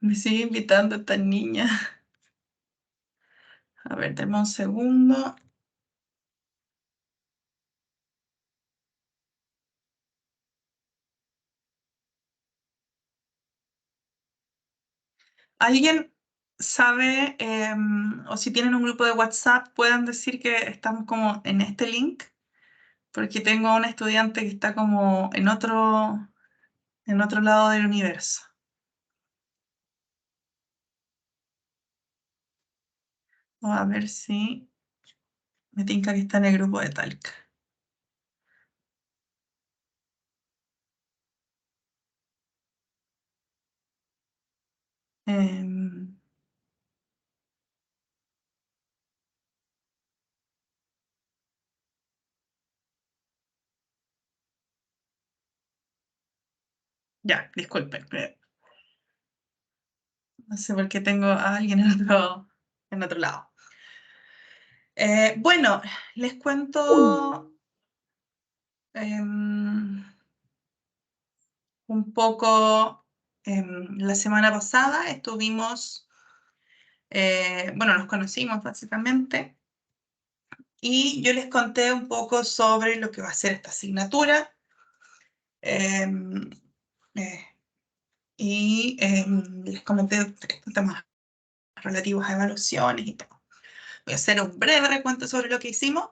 Me sigue invitando esta niña. A ver, dame un segundo. ¿Alguien sabe, o si tienen un grupo de WhatsApp, puedan decir que estamos como en este link? Porque tengo a un estudiante que está como en otro lado del universo. Vamos a ver si me tinca que está en el grupo de Talca. Em, ya, disculpen. No sé por qué tengo a alguien en otro lado. Bueno, les cuento un poco. La semana pasada estuvimos, bueno, nos conocimos básicamente, y yo les conté un poco sobre lo que va a ser esta asignatura. em, eh, y les comenté estos temas relativos a evaluaciones y todo. Voy a hacer un breve recuento sobre lo que hicimos.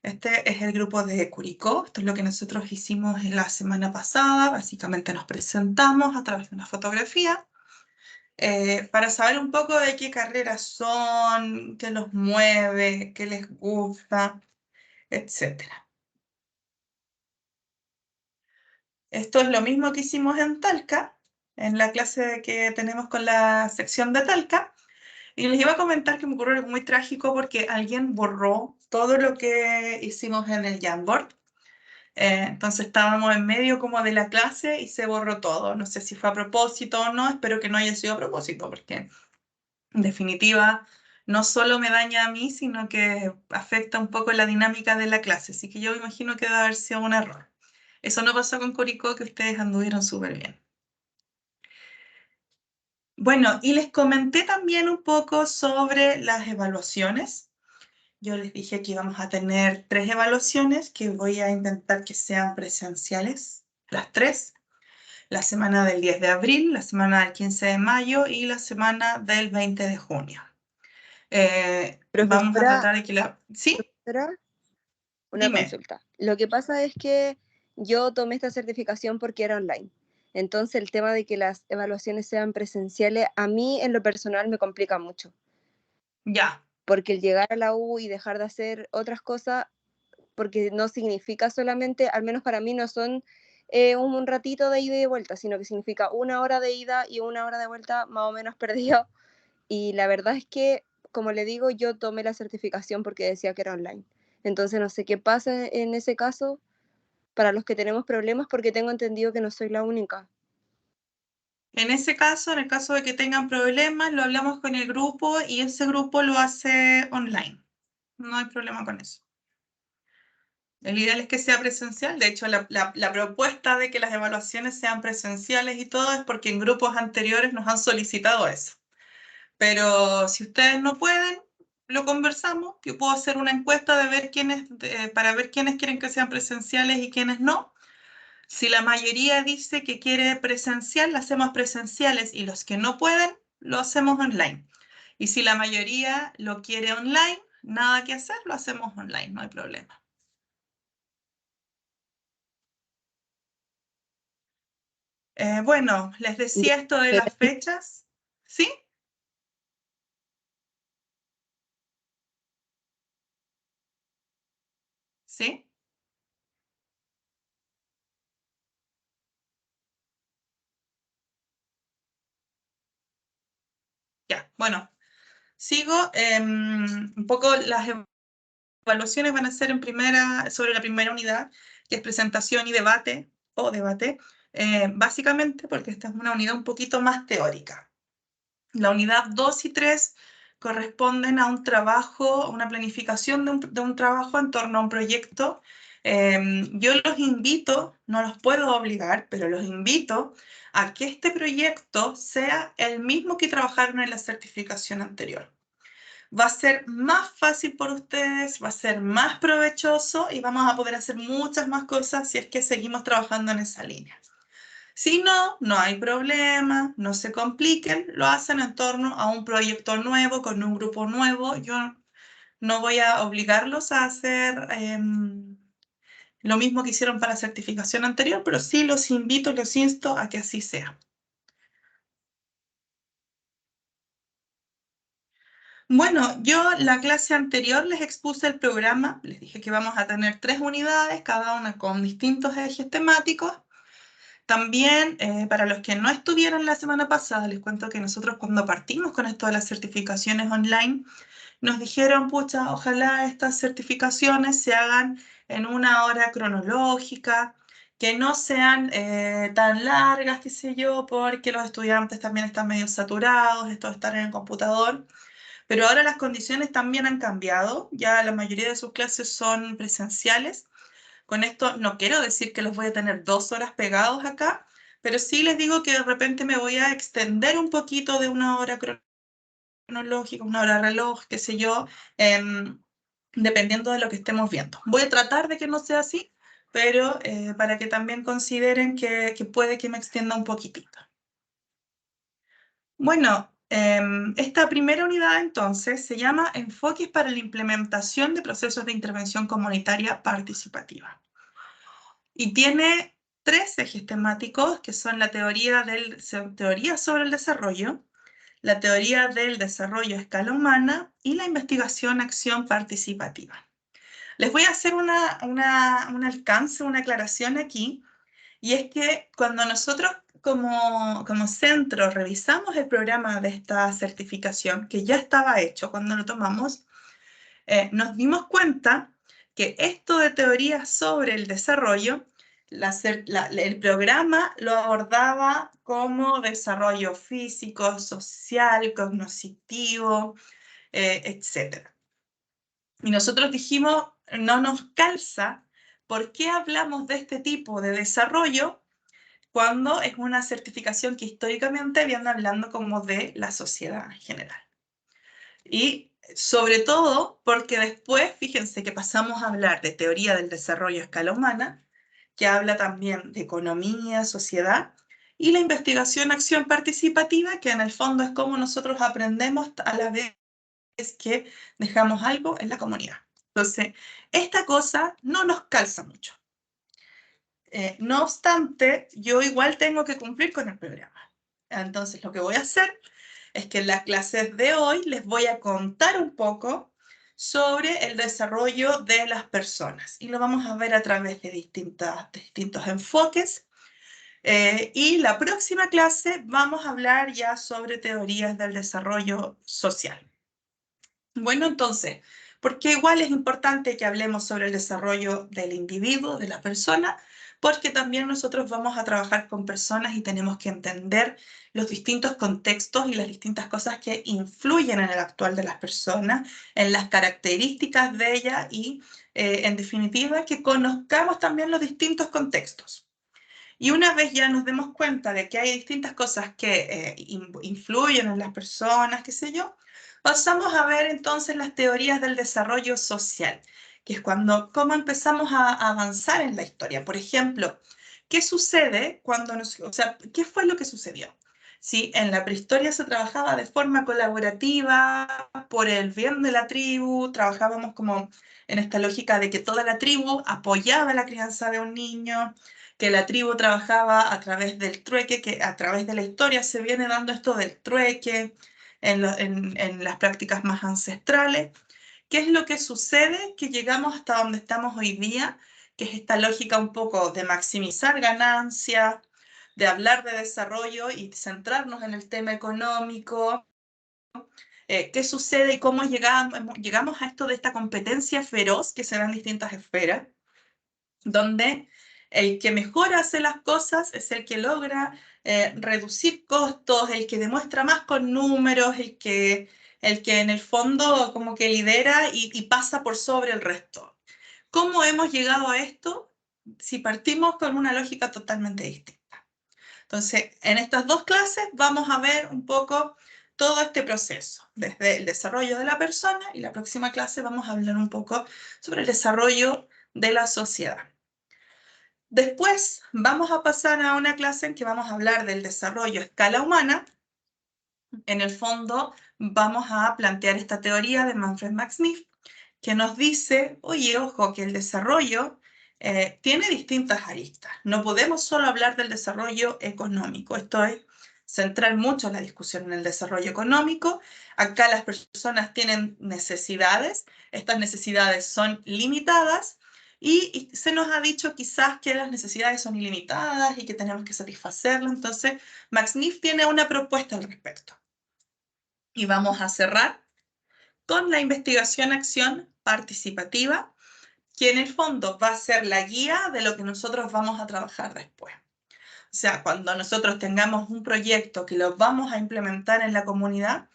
Este es el grupo de Curicó. Esto es lo que nosotros hicimos en la semana pasada. Básicamente nos presentamos a través de una fotografía para saber un poco de qué carreras son, qué los mueve, qué les gusta, etc. Esto es lo mismo que hicimos en Talca, en la clase que tenemos con la sección de Talca. Y les iba a comentar que me ocurrió algo muy trágico porque alguien borró todo lo que hicimos en el Jamboard. Entonces estábamos en medio como de la clase y se borró todo. No sé si fue a propósito o no, espero que no haya sido a propósito, porque en definitiva no solo me daña a mí, sino que afecta un poco la dinámica de la clase. Así que yo me imagino que debe haber sido un error. Eso no pasó con Curicó, que ustedes anduvieron súper bien. Bueno, y les comenté también un poco sobre las evaluaciones. Yo les dije que íbamos a tener 3 evaluaciones, que voy a intentar que sean presenciales, las 3. La semana del 10 de abril, la semana del 15 de mayo y la semana del 20 de junio. Vamos a Profesora, tratar de que la... ¿Sí? una Dime. consulta. Lo que pasa es que yo tomé esta certificación porque era online. Entonces el tema de que las evaluaciones sean presenciales, a mí en lo personal me complica mucho. Ya. Porque el llegar a la U y dejar de hacer otras cosas, porque no significa solamente, al menos para mí no son un ratito de ida y de vuelta, sino que significa 1 hora de ida y 1 hora de vuelta más o menos perdido. Y la verdad es que, como le digo, yo tomé la certificación porque decía que era online. Entonces no sé qué pasa en ese caso para los que tenemos problemas, porque tengo entendido que no soy la única. En ese caso, en el caso de que tengan problemas, lo hablamos con el grupo y ese grupo lo hace online. No hay problema con eso. El ideal es que sea presencial. De hecho, la propuesta de que las evaluaciones sean presenciales y todo es porque en grupos anteriores nos han solicitado eso. Pero si ustedes no pueden, lo conversamos. Yo puedo hacer una encuesta de ver para ver quiénes quieren que sean presenciales y quiénes no. Si la mayoría dice que quiere presencial, lo hacemos presenciales y los que no pueden, lo hacemos online. Y si la mayoría lo quiere online, nada que hacer, lo hacemos online, no hay problema. Bueno, les Ya, decía esto de las pero fechas. ¿Sí? ¿Sí? Ya, bueno, sigo. Un poco las evaluaciones van a ser sobre la primera unidad, que es presentación y debate, o debate, básicamente porque esta es una unidad un poquito más teórica. La unidad 2 y 3 corresponden a un trabajo, a una planificación de un trabajo en torno a un proyecto Yo los invito, no los puedo obligar, pero los invito a que este proyecto sea el mismo que trabajaron en la certificación anterior. Va a ser más fácil por ustedes, va a ser más provechoso y vamos a poder hacer muchas más cosas si es que seguimos trabajando en esa línea. Si no, no hay problema, no se compliquen, lo hacen en torno a un proyecto nuevo, con un grupo nuevo. Yo no voy a obligarlos a hacer lo mismo que hicieron para la certificación anterior, pero sí los invito, los insto a que así sea. Bueno, yo la clase anterior les expuse el programa, les dije que vamos a tener 3 unidades, cada una con distintos ejes temáticos. También, para los que no estuvieron la semana pasada, les cuento que nosotros cuando partimos con esto de las certificaciones online, nos dijeron, pucha, ojalá estas certificaciones se hagan en una hora cronológica, que no sean tan largas, qué sé yo, porque los estudiantes también están medio saturados, esto de estar en el computador. Pero ahora las condiciones también han cambiado, ya la mayoría de sus clases son presenciales. Con esto no quiero decir que los voy a tener 2 horas pegados acá, pero sí les digo que de repente me voy a extender un poquito de una hora cronológica, una hora reloj, qué sé yo, dependiendo de lo que estemos viendo. Voy a tratar de que no sea así, pero para que también consideren que puede que me extienda un poquitito. Bueno, esta primera unidad entonces se llama Enfoques para la implementación de procesos de intervención comunitaria participativa. Y tiene 3 ejes temáticos que son la teoría sobre el desarrollo, la teoría del desarrollo a escala humana y la investigación-acción participativa. Les voy a hacer un alcance, una aclaración aquí, y es que cuando nosotros como centro revisamos el programa de esta certificación, que ya estaba hecho cuando lo tomamos, nos dimos cuenta que esto de teoría sobre el desarrollo, el programa lo abordaba como desarrollo físico, social, cognitivo, etc. Y nosotros dijimos, no nos calza, ¿por qué hablamos de este tipo de desarrollo cuando es una certificación que históricamente viene hablando como de la sociedad en general? Y sobre todo porque después, fíjense que pasamos a hablar de teoría del desarrollo a escala humana, que habla también de economía, sociedad, y la investigación-acción participativa, que en el fondo es cómo nosotros aprendemos a la vez que dejamos algo en la comunidad. Entonces, esta cosa no nos calza mucho. No obstante, yo igual tengo que cumplir con el programa. Entonces, lo que voy a hacer es que en las clases de hoy les voy a contar un poco sobre el desarrollo de las personas y lo vamos a ver a través de distintos enfoques. Y la próxima clase vamos a hablar ya sobre teorías del desarrollo social. Bueno, entonces, porque igual es importante que hablemos sobre el desarrollo del individuo, de la persona, porque también nosotros vamos a trabajar con personas y tenemos que entender los distintos contextos y las distintas cosas que influyen en el actual de las personas, en las características de ellas y, en definitiva, que conozcamos también los distintos contextos. Y una vez ya nos demos cuenta de que hay distintas cosas que influyen en las personas, qué sé yo, pasamos a ver entonces las teorías del desarrollo social, que es cómo empezamos a avanzar en la historia. Por ejemplo, ¿qué sucede o sea, qué fue lo que sucedió? Si en la prehistoria se trabajaba de forma colaborativa, por el bien de la tribu, trabajábamos como en esta lógica de que toda la tribu apoyaba la crianza de un niño, que la tribu trabajaba a través del trueque, que a través de la historia se viene dando esto del trueque en las prácticas más ancestrales. ¿Qué es lo que sucede? Que llegamos hasta donde estamos hoy día, que es esta lógica un poco de maximizar ganancias, de hablar de desarrollo y centrarnos en el tema económico. ¿Qué sucede y cómo llegamos a esto de esta competencia feroz que se da en distintas esferas? Donde el que mejor hace las cosas es el que logra reducir costos, el que demuestra más con números, el que en el fondo como que lidera y pasa por sobre el resto. ¿Cómo hemos llegado a esto? Si partimos con una lógica totalmente distinta. Entonces, en estas dos clases vamos a ver un poco todo este proceso, desde el desarrollo de la persona, y la próxima clase vamos a hablar un poco sobre el desarrollo de la sociedad. Después vamos a pasar a una clase en que vamos a hablar del desarrollo a escala humana. En el fondo vamos a plantear esta teoría de Manfred Max Neef, que nos dice, oye, ojo, que el desarrollo tiene distintas aristas. No podemos solo hablar del desarrollo económico. Esto es centrar mucho la discusión en el desarrollo económico. Acá las personas tienen necesidades. Estas necesidades son limitadas y se nos ha dicho quizás que las necesidades son ilimitadas y que tenemos que satisfacerlas. Entonces, Max Neef tiene una propuesta al respecto. Y vamos a cerrar con la investigación-acción participativa, que en el fondo va a ser la guía de lo que nosotros vamos a trabajar después. O sea, cuando nosotros tengamos un proyecto que lo vamos a implementar en la comunidad,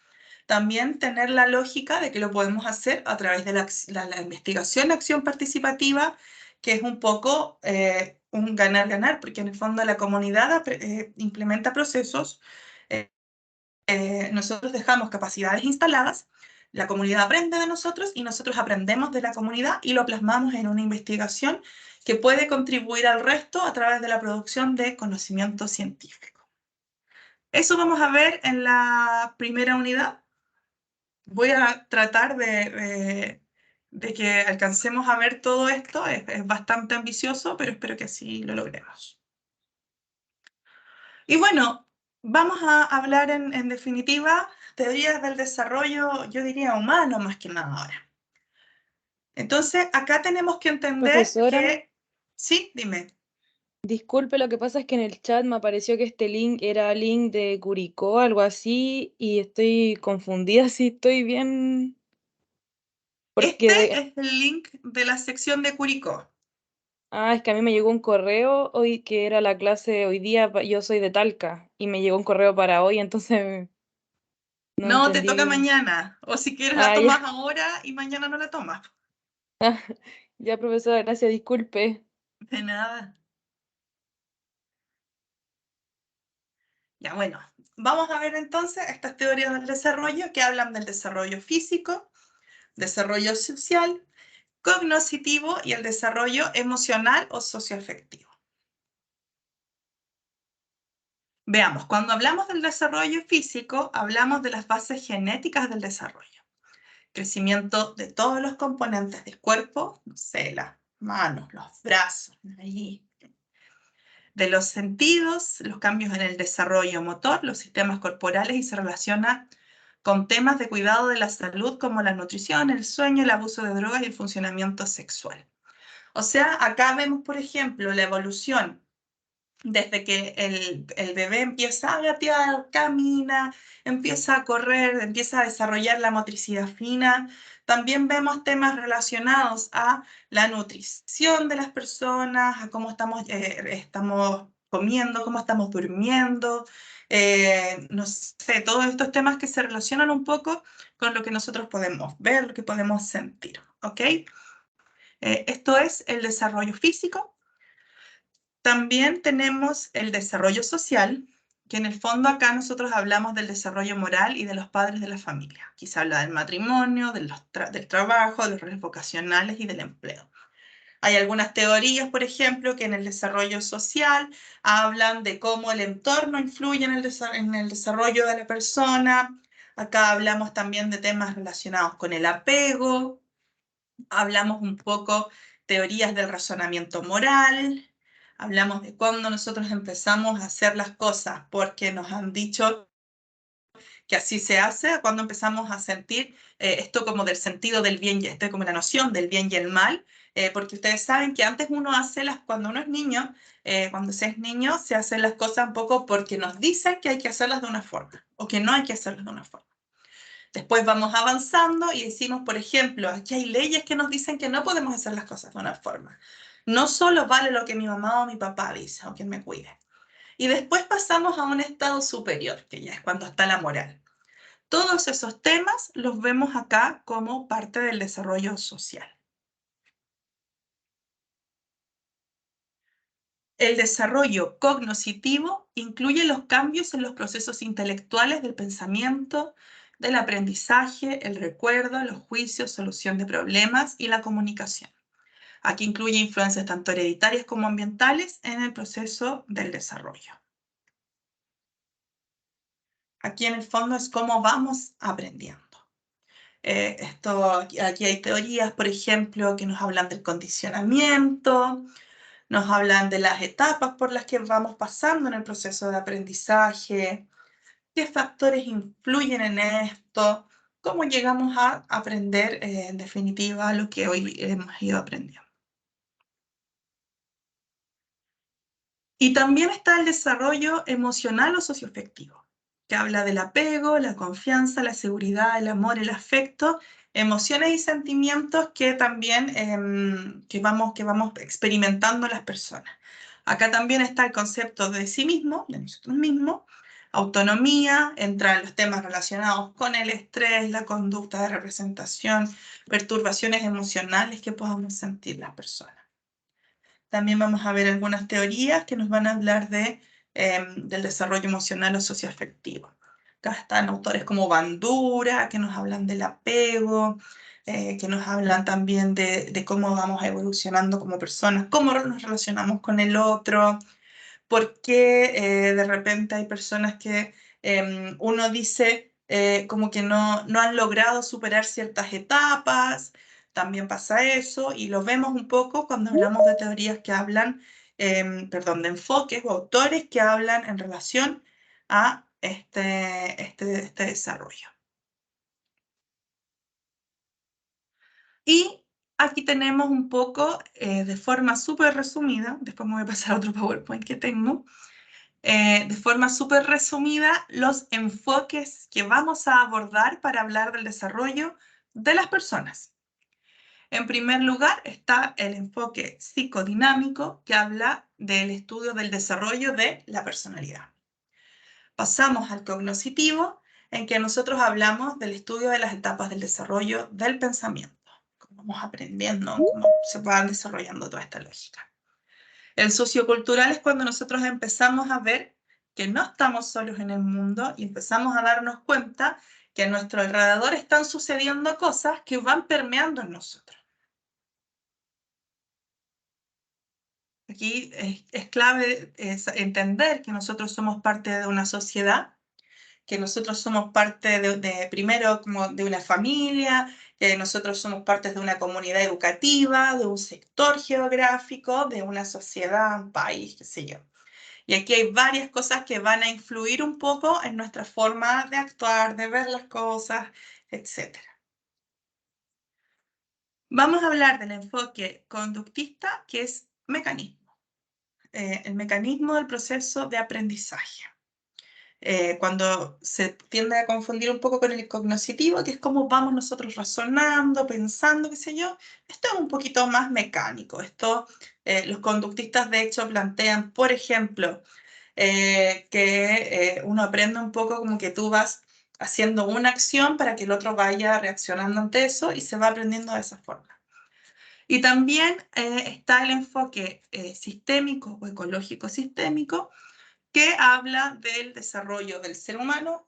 también tener la lógica de que lo podemos hacer a través de la investigación-acción participativa, que es un poco un ganar-ganar, porque en el fondo la comunidad implementa procesos, nosotros dejamos capacidades instaladas, la comunidad aprende de nosotros y nosotros aprendemos de la comunidad y lo plasmamos en una investigación que puede contribuir al resto a través de la producción de conocimiento científico. Eso vamos a ver en la primera unidad. Voy a tratar de que alcancemos a ver todo esto. Es bastante ambicioso, pero espero que así lo logremos. Y bueno, vamos a hablar en definitiva teorías del desarrollo, yo diría humano más que nada ahora. Entonces, acá tenemos que entender Profesora, que... Sí, dime. disculpe, lo que pasa es que en el chat me apareció que este link era link de Curicó, algo así, y estoy confundida si estoy bien, porque Este es el link de la sección de Curicó. es que a mí me llegó un correo hoy que era la clase hoy día, yo soy de Talca, y me llegó un correo para hoy, entonces no No, te entendí toca bien. mañana. O si quieres la Ah, tomas ya, ahora y mañana no la tomas. ya, profesora, gracias, disculpe. De nada. Ya, bueno. Vamos a ver entonces estas teorías del desarrollo que hablan del desarrollo físico, desarrollo social, cognoscitivo y el desarrollo emocional o socioafectivo. Veamos, cuando hablamos del desarrollo físico, hablamos de las bases genéticas del desarrollo. Crecimiento de todos los componentes del cuerpo, no sé, las manos, los brazos, ahí. De los sentidos, los cambios en el desarrollo motor, los sistemas corporales, y se relaciona con temas de cuidado de la salud como la nutrición, el sueño, el abuso de drogas y el funcionamiento sexual. O sea, acá vemos, por ejemplo, la evolución desde que el bebé empieza a gatear, camina, empieza a correr, empieza a desarrollar la motricidad fina. También vemos temas relacionados a la nutrición de las personas, a cómo estamos comiendo, cómo estamos durmiendo. No sé, todos estos temas que se relacionan un poco con lo que nosotros podemos ver, lo que podemos sentir, ¿ok? Esto es el desarrollo físico. También tenemos el desarrollo social, que en el fondo acá nosotros hablamos del desarrollo moral y de los padres de la familia. Aquí se habla del matrimonio, del trabajo, de los roles vocacionales y del empleo. Hay algunas teorías, por ejemplo, que en el desarrollo social hablan de cómo el entorno influye en el desarrollo de la persona. Acá hablamos también de temas relacionados con el apego. Hablamos un poco teorías del razonamiento moral. Hablamos de cuándo nosotros empezamos a hacer las cosas porque nos han dicho que así se hace, cuando empezamos a sentir esto como del sentido del bien, esto como la noción del bien y el mal, porque ustedes saben que antes uno hace cuando uno es niño, cuando se es niño, se hacen las cosas un poco porque nos dicen que hay que hacerlas de una forma o que no hay que hacerlas de una forma. Después vamos avanzando y decimos, por ejemplo, aquí hay leyes que nos dicen que no podemos hacer las cosas de una forma. No solo vale lo que mi mamá o mi papá dice o quien me cuide. Y después pasamos a un estado superior, que ya es cuando está la moral. Todos esos temas los vemos acá como parte del desarrollo social. El desarrollo cognoscitivo incluye los cambios en los procesos intelectuales del pensamiento, del aprendizaje, el recuerdo, los juicios, solución de problemas y la comunicación. Aquí incluye influencias tanto hereditarias como ambientales en el proceso del desarrollo. Aquí en el fondo es cómo vamos aprendiendo. Aquí hay teorías, por ejemplo, que nos hablan del condicionamiento, nos hablan de las etapas por las que vamos pasando en el proceso de aprendizaje, qué factores influyen en esto, cómo llegamos a aprender, en definitiva, lo que hoy hemos ido aprendiendo. Y también está el desarrollo emocional o socioafectivo, que habla del apego, la confianza, la seguridad, el amor, el afecto, emociones y sentimientos que también que vamos experimentando las personas. Acá también está el concepto de sí mismo, de nosotros mismos, autonomía, entran los temas relacionados con el estrés, la conducta de representación, perturbaciones emocionales que podamos sentir las personas. También vamos a ver algunas teorías que nos van a hablar del desarrollo emocional o socioafectivo. Acá están autores como Bandura, que nos hablan del apego, que nos hablan también de cómo vamos evolucionando como personas, cómo nos relacionamos con el otro, por qué de repente hay personas que uno dice como que no han logrado superar ciertas etapas. También pasa eso y lo vemos un poco cuando hablamos de teorías que hablan, de enfoques o autores que hablan en relación a este desarrollo. Y aquí tenemos un poco, de forma súper resumida, después me voy a pasar a otro PowerPoint que tengo, de forma súper resumida, los enfoques que vamos a abordar para hablar del desarrollo de las personas. En primer lugar está el enfoque psicodinámico, que habla del estudio del desarrollo de la personalidad. Pasamos al cognoscitivo, en que nosotros hablamos del estudio de las etapas del desarrollo del pensamiento, cómo vamos aprendiendo, cómo se va desarrollando toda esta lógica. El sociocultural es cuando nosotros empezamos a ver que no estamos solos en el mundo y empezamos a darnos cuenta que a nuestro alrededor están sucediendo cosas que van permeando en nosotros. Aquí es clave entender que nosotros somos parte de una sociedad, que nosotros somos parte primero como de una familia, que nosotros somos parte de una comunidad educativa, de un sector geográfico, de una sociedad, un país, qué sé yo. Y aquí hay varias cosas que van a influir un poco en nuestra forma de actuar, de ver las cosas, etc. Vamos a hablar del enfoque conductista, que es mecanismo. El mecanismo del proceso de aprendizaje. Cuando se tiende a confundir un poco con el cognoscitivo, que es cómo vamos nosotros razonando, pensando, qué sé yo, esto es un poquito más mecánico. Los conductistas de hecho plantean, por ejemplo, que uno aprende un poco como que tú vas haciendo una acción para que el otro vaya reaccionando ante eso y se va aprendiendo de esa forma. Y también está el enfoque sistémico o ecológico sistémico, que habla del desarrollo del ser humano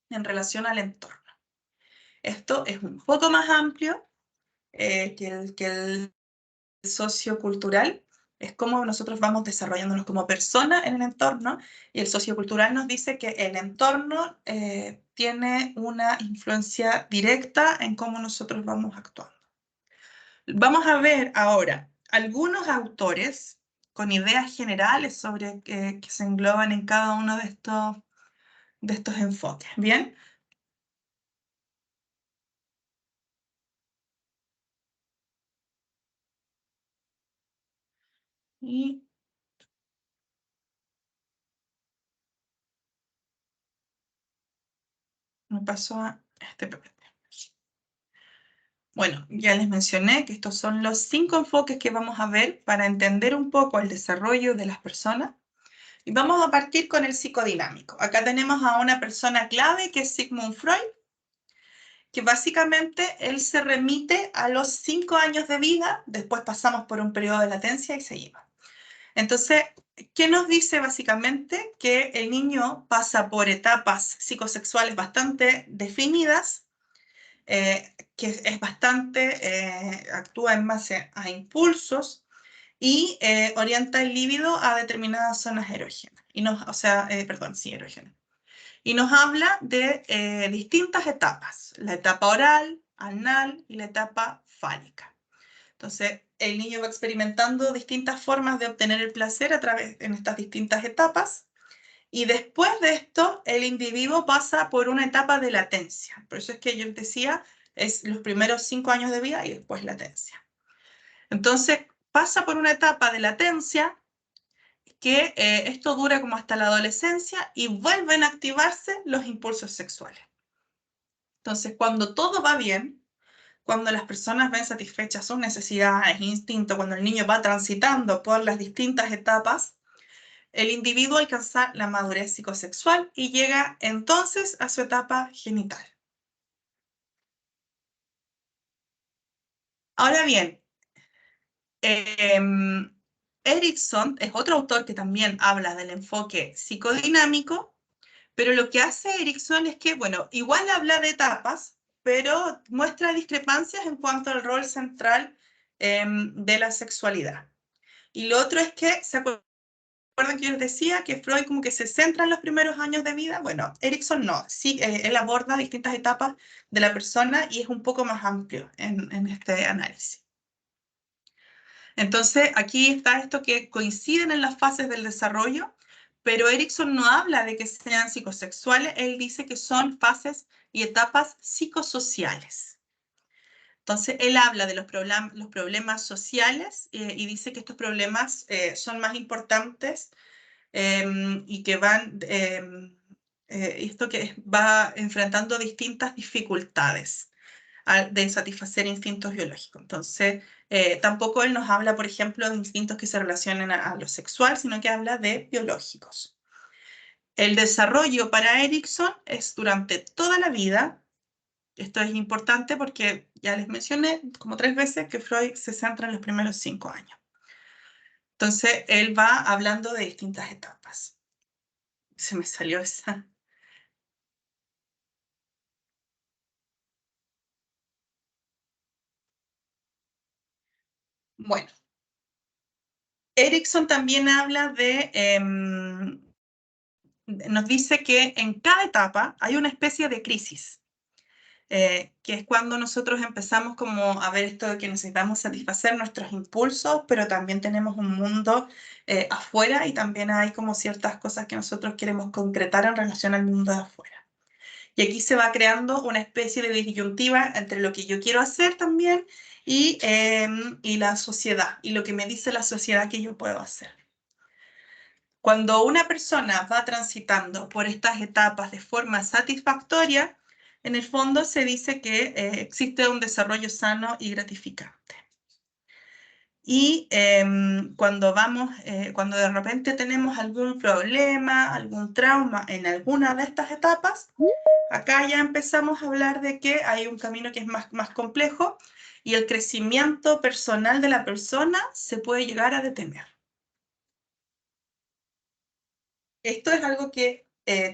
en relación al entorno. Esto es un poco más amplio que el sociocultural, es cómo nosotros vamos desarrollándonos como personas en el entorno, y el sociocultural nos dice que el entorno tiene una influencia directa en cómo nosotros vamos actuando. Vamos a ver ahora algunos autores con ideas generales sobre que se engloban en cada uno de estos enfoques. ¿Bien? Y me paso a este PPT. Bueno, ya les mencioné que estos son los 5 enfoques que vamos a ver para entender un poco el desarrollo de las personas. Y vamos a partir con el psicodinámico. Acá tenemos a una persona clave que es Sigmund Freud, que básicamente él se remite a los 5 años de vida, después pasamos por un periodo de latencia y seguimos. Entonces, ¿qué nos dice básicamente? Que el niño pasa por etapas psicosexuales bastante definidas, que es bastante, actúa en base a impulsos y orienta el líbido a determinadas zonas erógenas. Erógenas. Y nos habla de distintas etapas, la etapa oral, anal y la etapa fálica. Entonces, el niño va experimentando distintas formas de obtener el placer en estas distintas etapas, y después de esto, el individuo pasa por una etapa de latencia. Por eso es que yo decía, es los primeros 5 años de vida y después latencia. Entonces, pasa por una etapa de latencia que esto dura como hasta la adolescencia y vuelven a activarse los impulsos sexuales. Entonces, cuando todo va bien, cuando las personas ven satisfechas sus necesidades, instintos, cuando el niño va transitando por las distintas etapas, el individuo alcanza la madurez psicosexual y llega entonces a su etapa genital. Ahora bien, Erikson es otro autor que también habla del enfoque psicodinámico, pero lo que hace Erikson es que, bueno, igual habla de etapas, pero muestra discrepancias en cuanto al rol central de la sexualidad. Y lo otro es que, ¿se acuerdan que yo les decía que Freud como que se centra en los primeros años de vida? Bueno, Erikson no, sí, él aborda distintas etapas de la persona y es un poco más amplio en este análisis. Entonces, aquí está esto que coinciden en las fases del desarrollo, pero Erikson no habla de que sean psicosexuales, él dice que son fases y etapas psicosociales. Entonces, él habla de los problemas sociales y dice que estos problemas son más importantes y que esto que va enfrentando distintas dificultades de satisfacer instintos biológicos. Entonces, tampoco él nos habla, por ejemplo, de instintos que se relacionen a lo sexual, sino que habla de biológicos. El desarrollo para Erikson es durante toda la vida. Esto es importante porque ya les mencioné como 3 veces que Freud se centra en los primeros 5 años. Entonces, él va hablando de distintas etapas. Se me salió esa. Bueno, Erikson también habla nos dice que en cada etapa hay una especie de crisis, que es cuando nosotros empezamos como a ver esto de que necesitamos satisfacer nuestros impulsos, pero también tenemos un mundo afuera y también hay como ciertas cosas que nosotros queremos concretar en relación al mundo de afuera. Y aquí se va creando una especie de disyuntiva entre lo que yo quiero hacer también y la sociedad, y lo que me dice la sociedad que yo puedo hacer. Cuando una persona va transitando por estas etapas de forma satisfactoria, en el fondo se dice que existe un desarrollo sano y gratificante. Y cuando de repente tenemos algún problema, algún trauma en alguna de estas etapas, acá ya empezamos a hablar de que hay un camino que es más complejo y el crecimiento personal de la persona se puede llegar a detener. Esto es algo que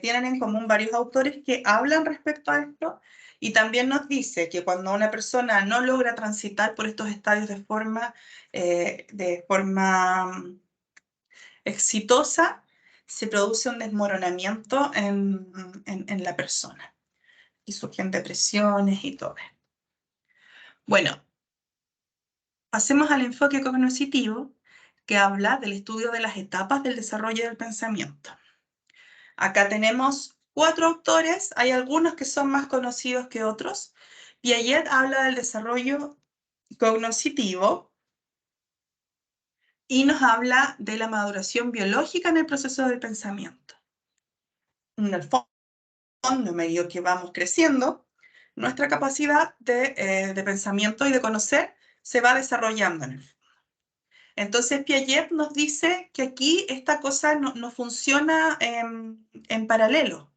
tienen en común varios autores que hablan respecto a esto, y también nos dice que cuando una persona no logra transitar por estos estadios de forma exitosa, se produce un desmoronamiento en la persona y surgen depresiones y todo. Bueno, pasemos al enfoque cognoscitivo, que habla del estudio de las etapas del desarrollo del pensamiento. Acá tenemos 4 autores, hay algunos que son más conocidos que otros. Piaget habla del desarrollo cognoscitivo y nos habla de la maduración biológica en el proceso del pensamiento. En el fondo, a medida que vamos creciendo, nuestra capacidad de pensamiento y de conocer se va desarrollando en el fondo. Entonces Piaget nos dice que aquí esta cosa no funciona en paralelo.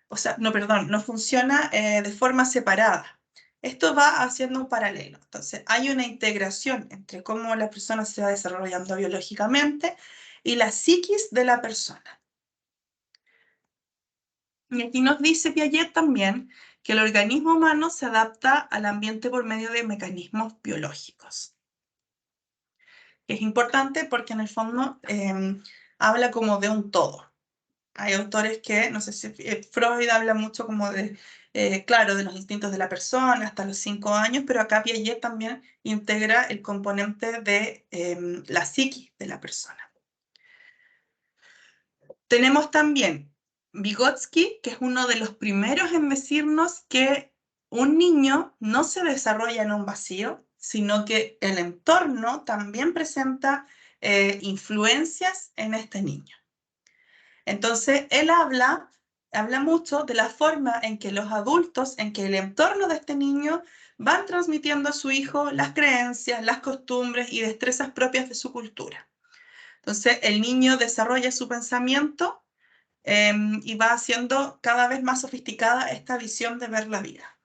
O sea, no funciona de forma separada. esto va haciendo un paralelo. Entonces, hay una integración entre cómo la persona se va desarrollando biológicamente y la psiquis de la persona. Y aquí nos dice Piaget también que el organismo humano se adapta al ambiente por medio de mecanismos biológicos. Es importante porque en el fondo habla como de un todo. Hay autores que, no sé si Freud habla mucho como de, claro, de los instintos de la persona hasta los 5 años, pero acá Piaget también integra el componente de la psiquis de la persona. Tenemos también Vygotsky, que es uno de los primeros en decirnos que un niño no se desarrolla en un vacío, sino que el entorno también presenta influencias en este niño. Entonces, él habla mucho de la forma en que los adultos, en que el entorno de este niño van transmitiendo a su hijo las creencias, las costumbres y destrezas propias de su cultura. Entonces, el niño desarrolla su pensamiento y va haciendo cada vez más sofisticada esta visión de ver la vida.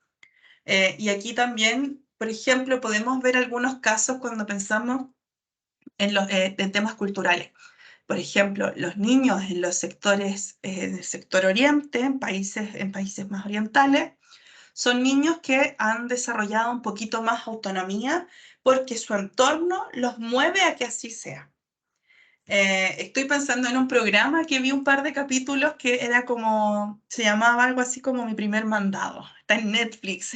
Y aquí también, por ejemplo, podemos ver algunos casos cuando pensamos en temas culturales. Por ejemplo, los niños en los sectores del sector oriente, en países más orientales, son niños que han desarrollado un poquito más autonomía porque su entorno los mueve a que así sea. Estoy pensando en un programa que vi un par de capítulos que era como, se llamaba algo así como Mi Primer Mandado. Está en Netflix,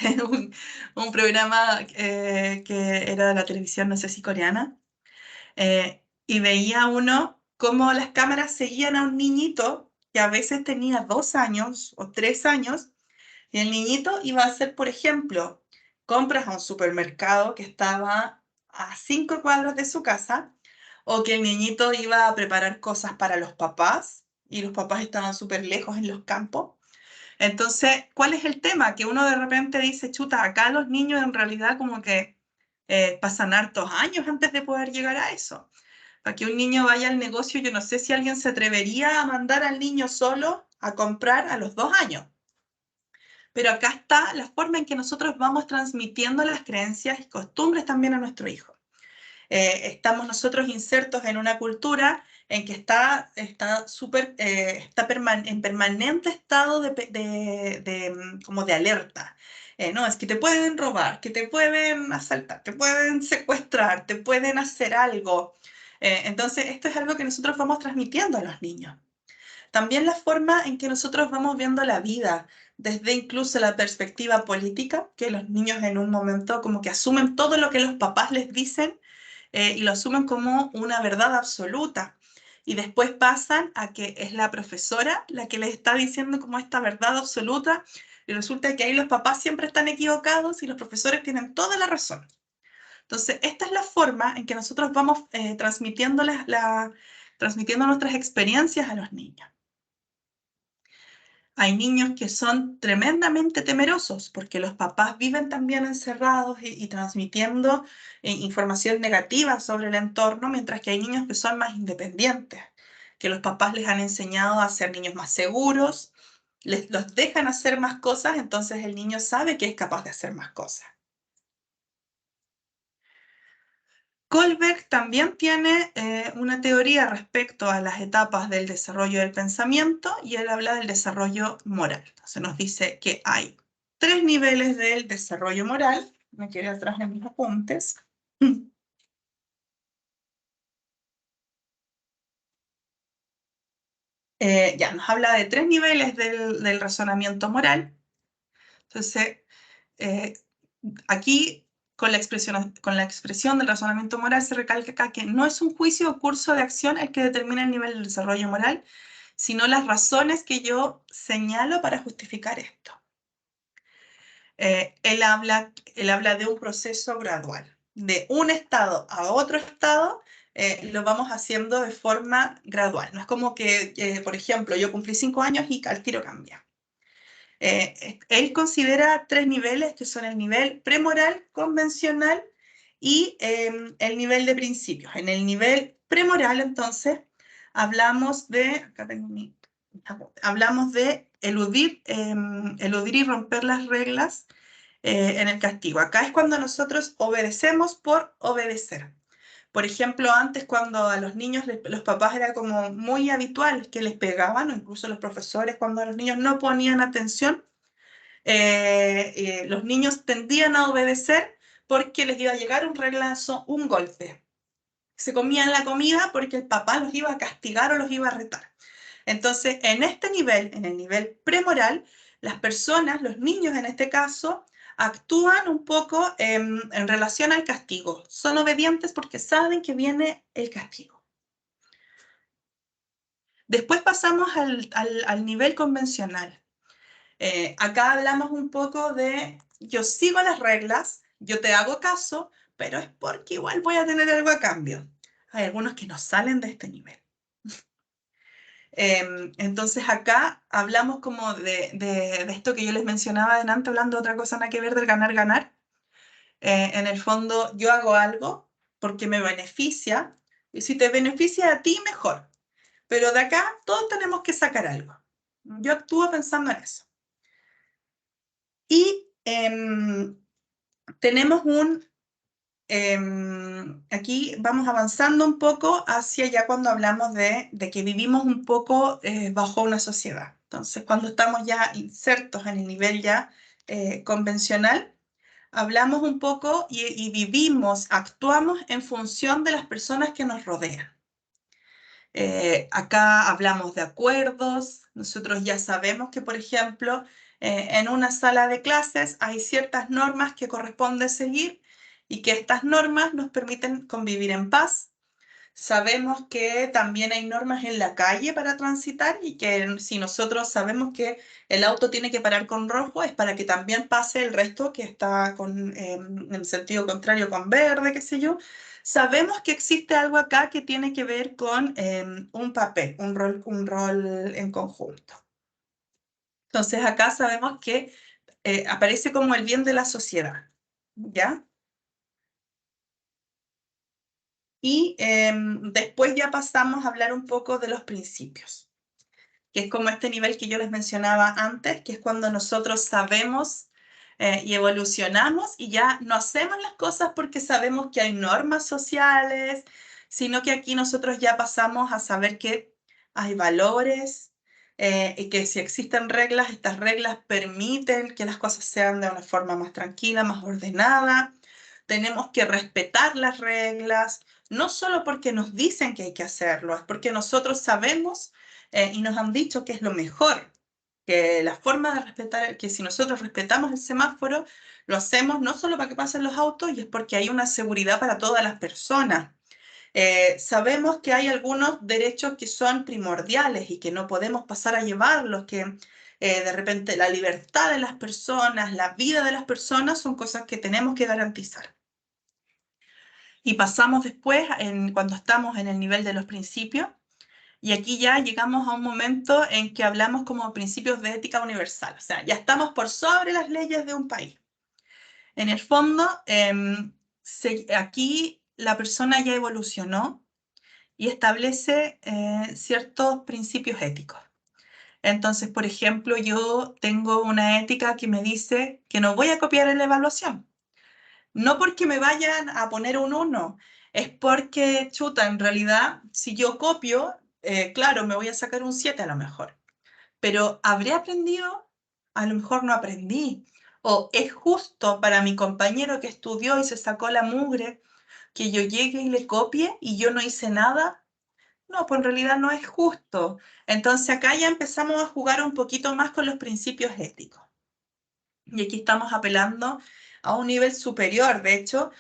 un programa que era de la televisión, no sé si coreana. Y veía uno cómo las cámaras seguían a un niñito que a veces tenía 2 años o 3 años, y el niñito iba a hacer, por ejemplo, compras a un supermercado que estaba a 5 cuadras de su casa, o que el niñito iba a preparar cosas para los papás, y los papás estaban súper lejos en los campos. Entonces, ¿cuál es el tema? Que uno de repente dice, chuta, acá los niños en realidad como que pasan hartos años antes de poder llegar a eso. Para que un niño vaya al negocio, yo no sé si alguien se atrevería a mandar al niño solo a comprar a los 2 años. Pero acá está la forma en que nosotros vamos transmitiendo las creencias y costumbres también a nuestro hijo. Estamos nosotros insertos en una cultura en que está en permanente estado como de alerta. No, es que te pueden robar, que te pueden asaltar, te pueden secuestrar, te pueden hacer algo. Entonces, esto es algo que nosotros vamos transmitiendo a los niños. También la forma en que nosotros vamos viendo la vida, desde incluso la perspectiva política, que los niños en un momento como que asumen todo lo que los papás les dicen y lo asumen como una verdad absoluta. Y después pasan a que es la profesora la que les está diciendo como esta verdad absoluta, y resulta que ahí los papás siempre están equivocados y los profesores tienen toda la razón. Entonces, esta es la forma en que nosotros vamos transmitiendo nuestras experiencias a los niños. Hay niños que son tremendamente temerosos porque los papás viven también encerrados y transmitiendo información negativa sobre el entorno, mientras que hay niños que son más independientes, que los papás les han enseñado a ser niños más seguros, los dejan hacer más cosas, entonces el niño sabe que es capaz de hacer más cosas. Kohlberg también tiene una teoría respecto a las etapas del desarrollo del pensamiento y él habla del desarrollo moral. Entonces nos dice que hay 3 niveles del desarrollo moral. Me quedé atrás en mis apuntes. Ya, nos habla de 3 niveles del razonamiento moral. Entonces, aquí con la expresión del razonamiento moral se recalca acá que no es un juicio o curso de acción el que determina el nivel del desarrollo moral, sino las razones que yo señalo para justificar esto. Él habla de un proceso gradual. De un estado a otro estado, lo vamos haciendo de forma gradual. No es como que, por ejemplo, yo cumplí 5 años y al tiro cambia. Él considera 3 niveles, que son el nivel premoral, convencional y el nivel de principios. En el nivel premoral, entonces, hablamos de eludir y romper las reglas en el castigo. Acá es cuando nosotros obedecemos por obedecer. Por ejemplo, antes cuando a los niños, los papás era como muy habitual que les pegaban, o incluso los profesores cuando a los niños no ponían atención, los niños tendían a obedecer porque les iba a llegar un reglazo, un golpe. Se comían la comida porque el papá los iba a castigar o los iba a retar. Entonces, en este nivel, en el nivel premoral, las personas, los niños en este caso, actúan un poco en relación al castigo. Son obedientes porque saben que viene el castigo. Después pasamos al nivel convencional. Acá hablamos un poco de, yo sigo las reglas, yo te hago caso, pero es porque igual voy a tener algo a cambio. Hay algunos que no salen de este nivel. Entonces acá hablamos como de esto que yo les mencionaba adelante, hablando de otra cosa nada que ver del ganar-ganar. En el fondo yo hago algo porque me beneficia, y si te beneficia a ti, mejor. Pero de acá todos tenemos que sacar algo. Yo actúo pensando en eso. Y tenemos aquí vamos avanzando un poco hacia ya cuando hablamos de que vivimos un poco bajo una sociedad. Entonces, cuando estamos ya insertos en el nivel ya convencional, hablamos un poco y vivimos, actuamos en función de las personas que nos rodean. Acá hablamos de acuerdos, nosotros ya sabemos que, por ejemplo, en una sala de clases hay ciertas normas que corresponde seguir y que estas normas nos permiten convivir en paz. Sabemos que también hay normas en la calle para transitar y que si nosotros sabemos que el auto tiene que parar con rojo es para que también pase el resto que está en sentido contrario con verde, qué sé yo. Sabemos que existe algo acá que tiene que ver con un papel, un rol en conjunto. Entonces acá sabemos que aparece como el bien de la sociedad, ¿ya? Y después ya pasamos a hablar un poco de los principios, que es como este nivel que yo les mencionaba antes, que es cuando nosotros sabemos y evolucionamos y ya no hacemos las cosas porque sabemos que hay normas sociales, sino que aquí nosotros ya pasamos a saber que hay valores y que si existen reglas, estas reglas permiten que las cosas sean de una forma más tranquila, más ordenada. Tenemos que respetar las reglas, no solo porque nos dicen que hay que hacerlo, es porque nosotros sabemos y nos han dicho que es lo mejor, que la forma de respetar, que si nosotros respetamos el semáforo, lo hacemos no solo para que pasen los autos, y es porque hay una seguridad para todas las personas. Sabemos que hay algunos derechos que son primordiales y que no podemos pasar a llevarlos, que de repente la libertad de las personas, la vida de las personas son cosas que tenemos que garantizar. Y pasamos después, cuando estamos en el nivel de los principios, y aquí ya llegamos a un momento en que hablamos como principios de ética universal, o sea, ya estamos por sobre las leyes de un país. En el fondo, aquí la persona ya evolucionó y establece ciertos principios éticos. Entonces, por ejemplo, yo tengo una ética que me dice que no voy a copiar en la evaluación. No porque me vayan a poner un 1, es porque, chuta, en realidad, si yo copio, claro, me voy a sacar un 7 a lo mejor. Pero ¿habré aprendido? A lo mejor no aprendí. O es justo para mi compañero que estudió y se sacó la mugre que yo llegue y le copie y yo no hice nada. No, pues en realidad no es justo. Entonces acá ya empezamos a jugar un poquito más con los principios éticos. Y aquí estamos apelando a un nivel superior. De hecho,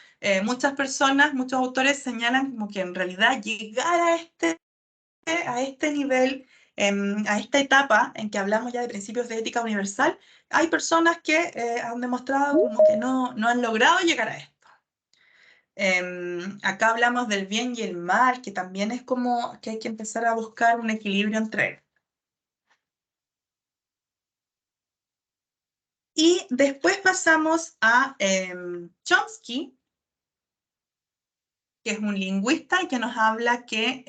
muchas personas, muchos autores señalan como que en realidad llegar a este nivel, a esta etapa en que hablamos ya de principios de ética universal, hay personas que han demostrado como que no han logrado llegar a esto. Acá hablamos del bien y el mal, que también es como que hay que empezar a buscar un equilibrio entre ellos. Y después pasamos a Chomsky, que es un lingüista y que nos habla que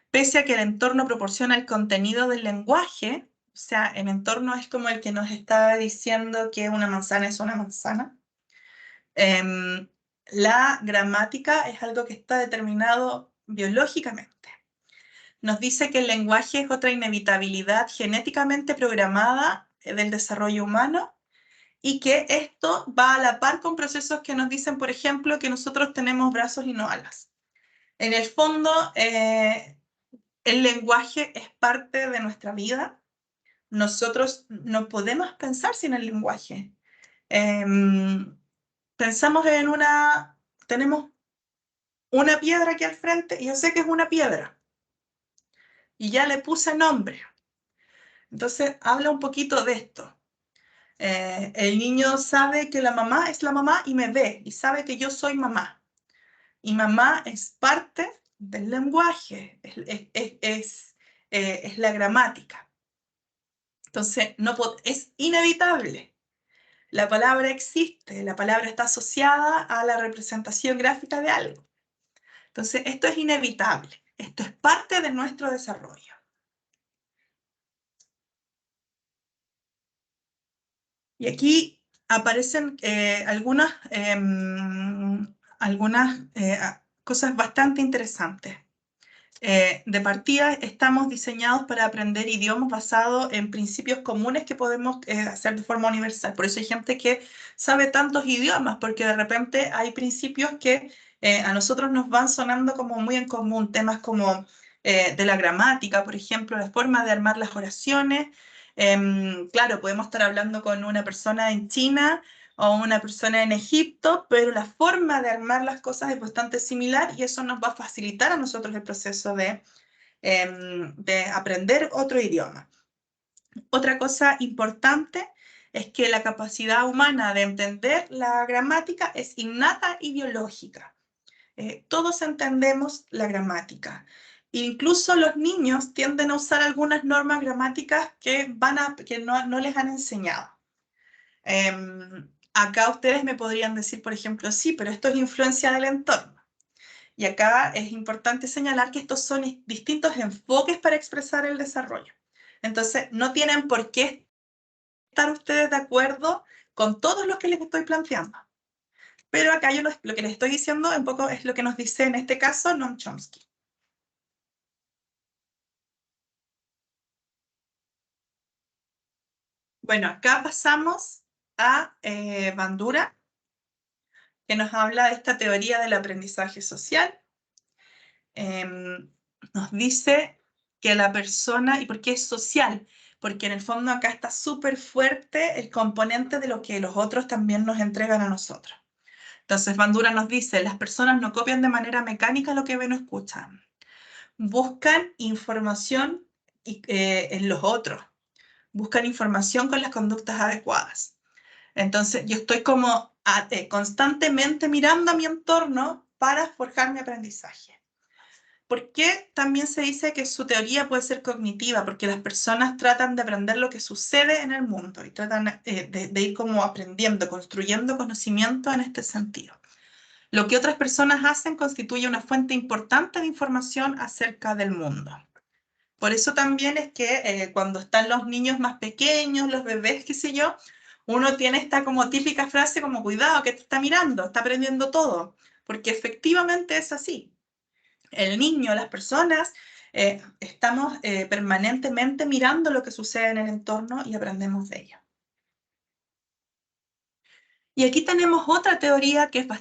pese a que el entorno proporciona el contenido del lenguaje, O sea, el entorno es como el que nos está diciendo que una manzana es una manzana. La gramática es algo que está determinado biológicamente. Nos dice que el lenguaje es otra inevitabilidad genéticamente programada del desarrollo humano y que esto va a la par con procesos que nos dicen, por ejemplo, que nosotros tenemos brazos y no alas. En el fondo, el lenguaje es parte de nuestra vida. Nosotros no podemos pensar sin el lenguaje. Pensamos en tenemos una piedra aquí al frente y yo sé que es una piedra. Y ya le puse nombre. Entonces, habla un poquito de esto. El niño sabe que la mamá es la mamá y me ve y sabe que yo soy mamá. Y mamá es parte del lenguaje, es la gramática. Entonces, es inevitable. La palabra existe, la palabra está asociada a la representación gráfica de algo. Entonces, esto es inevitable. Esto es parte de nuestro desarrollo. Y aquí aparecen algunas cosas bastante interesantes. De partida, estamos diseñados para aprender idiomas basados en principios comunes que podemos hacer de forma universal. Por eso hay gente que sabe tantos idiomas, porque de repente hay principios que a nosotros nos van sonando como muy en común. Temas como de la gramática, por ejemplo, la forma de armar las oraciones. Claro, podemos estar hablando con una persona en China o una persona en Egipto, pero la forma de armar las cosas es bastante similar y eso nos va a facilitar a nosotros el proceso de aprender otro idioma. Otra cosa importante es que la capacidad humana de entender la gramática es innata y biológica. Todos entendemos la gramática. Incluso los niños tienden a usar algunas normas gramáticas que no les han enseñado. Acá ustedes me podrían decir, por ejemplo, sí, pero esto es influencia del entorno. Y acá es importante señalar que estos son distintos enfoques para expresar el desarrollo. Entonces, no tienen por qué estar ustedes de acuerdo con todos los que les estoy planteando. Pero acá yo lo que les estoy diciendo un poco es lo que nos dice en este caso Noam Chomsky. Bueno, acá pasamos a Bandura, que nos habla de esta teoría del aprendizaje social. Nos dice que la persona, ¿y por qué es social? Porque en el fondo acá está súper fuerte el componente de lo que los otros también nos entregan a nosotros. Entonces Bandura nos dice, las personas no copian de manera mecánica lo que ven o escuchan. Buscan información en los otros. Buscan información con las conductas adecuadas. Entonces yo estoy como constantemente mirando a mi entorno para forjar mi aprendizaje. ¿Por qué también se dice que su teoría puede ser cognitiva? Porque las personas tratan de aprender lo que sucede en el mundo y tratan de ir como aprendiendo, construyendo conocimiento en este sentido. Lo que otras personas hacen constituye una fuente importante de información acerca del mundo. Por eso también es que cuando están los niños más pequeños, los bebés, qué sé yo, uno tiene esta como típica frase como cuidado que te está mirando, está aprendiendo todo, porque efectivamente es así. El niño, las personas, estamos permanentemente mirando lo que sucede en el entorno y aprendemos de ello. Y aquí tenemos otra teoría que es que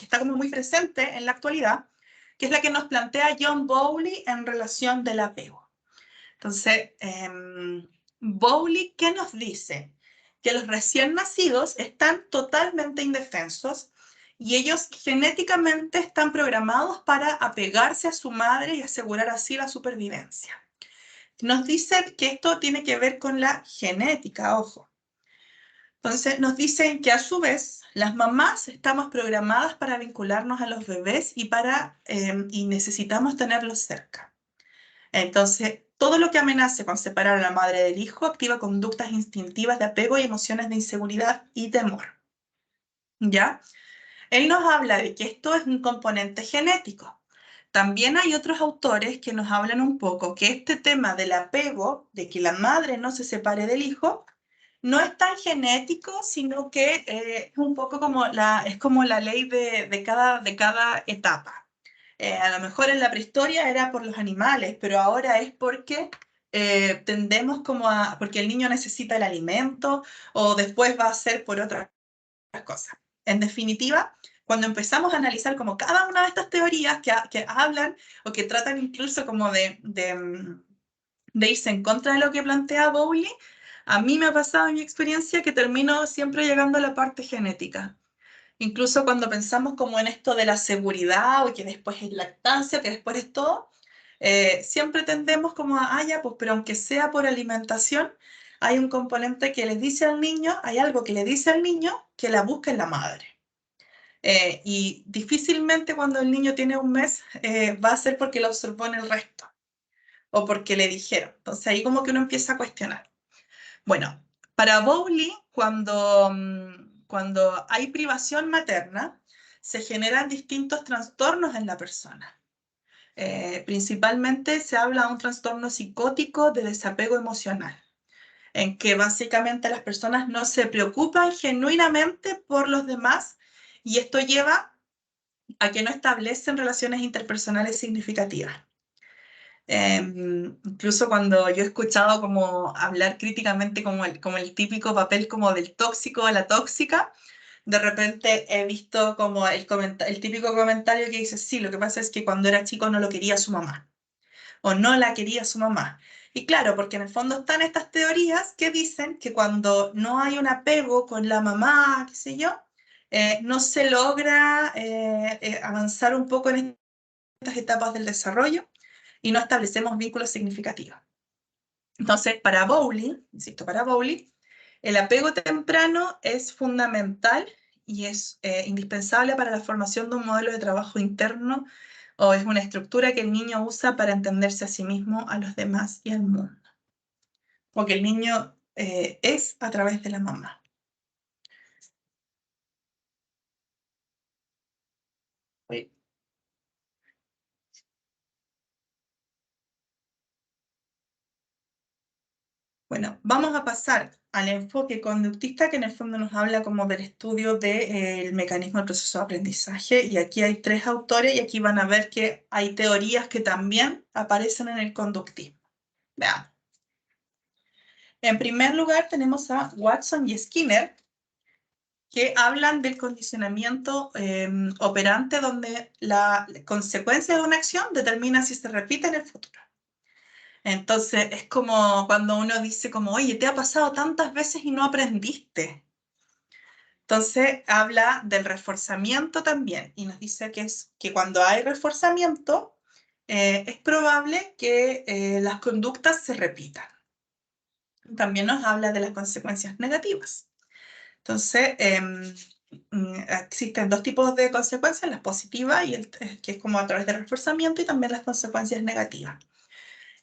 está como muy presente en la actualidad, que es la que nos plantea John Bowlby en relación del apego. Entonces, Bowlby, ¿qué nos dice? Que los recién nacidos están totalmente indefensos y ellos genéticamente están programados para apegarse a su madre y asegurar así la supervivencia. Nos dice que esto tiene que ver con la genética, ojo. Entonces nos dicen que a su vez las mamás estamos programadas para vincularnos a los bebés y necesitamos tenerlos cerca. Entonces, todo lo que amenace con separar a la madre del hijo activa conductas instintivas de apego y emociones de inseguridad y temor. ¿Ya? Él nos habla de que esto es un componente genético, también hay otros autores que nos hablan un poco que este tema del apego, de que la madre no se separe del hijo, no es tan genético, sino que es un poco como es como la ley de cada etapa. A lo mejor en la prehistoria era por los animales, pero ahora es porque tendemos como porque el niño necesita el alimento o después va a ser por otras cosas. En definitiva, cuando empezamos a analizar como cada una de estas teorías que hablan o que tratan incluso como de irse en contra de lo que plantea Bowley, a mí me ha pasado en mi experiencia que termino siempre llegando a la parte genética. Incluso cuando pensamos como en esto de la seguridad o que después es lactancia, que después es todo, siempre tendemos como ya, pues, pero aunque sea por alimentación, hay un componente que les dice al niño, hay algo que le dice al niño que la busca en la madre. Y difícilmente cuando el niño tiene un mes va a ser porque lo observó en el resto o porque le dijeron. Entonces ahí como que uno empieza a cuestionar. Bueno, para Bowley, cuando hay privación materna, se generan distintos trastornos en la persona. Principalmente se habla de un trastorno psicótico de desapego emocional, en que básicamente las personas no se preocupan genuinamente por los demás y esto lleva a que no establecen relaciones interpersonales significativas. Incluso cuando yo he escuchado como hablar críticamente como el típico papel como del tóxico a la tóxica, de repente he visto como el típico comentario que dice, sí, lo que pasa es que cuando era chico no lo quería su mamá o no la quería su mamá. Y claro, porque en el fondo están estas teorías que dicen que cuando no hay un apego con la mamá, qué sé yo, no se logra avanzar un poco en estas etapas del desarrollo y no establecemos vínculos significativos. Entonces, para Bowley, insisto, para Bowley, el apego temprano es fundamental y es indispensable para la formación de un modelo de trabajo interno o es una estructura que el niño usa para entenderse a sí mismo, a los demás y al mundo. Porque el niño es a través de la mamá. Bueno, vamos a pasar al enfoque conductista, que en el fondo nos habla como del estudio del mecanismo del proceso de aprendizaje. Y aquí hay 3 autores y aquí van a ver que hay teorías que también aparecen en el conductismo. Veamos. En primer lugar tenemos a Watson y Skinner, que hablan del condicionamiento operante donde la consecuencia de una acción determina si se repite en el futuro. Entonces, es como cuando uno dice como, oye, te ha pasado tantas veces y no aprendiste. Entonces, habla del reforzamiento también y nos dice que cuando hay reforzamiento, es probable que las conductas se repitan. También nos habla de las consecuencias negativas. Entonces, existen 2 tipos de consecuencias, las positivas, que es como a través del reforzamiento, y también las consecuencias negativas.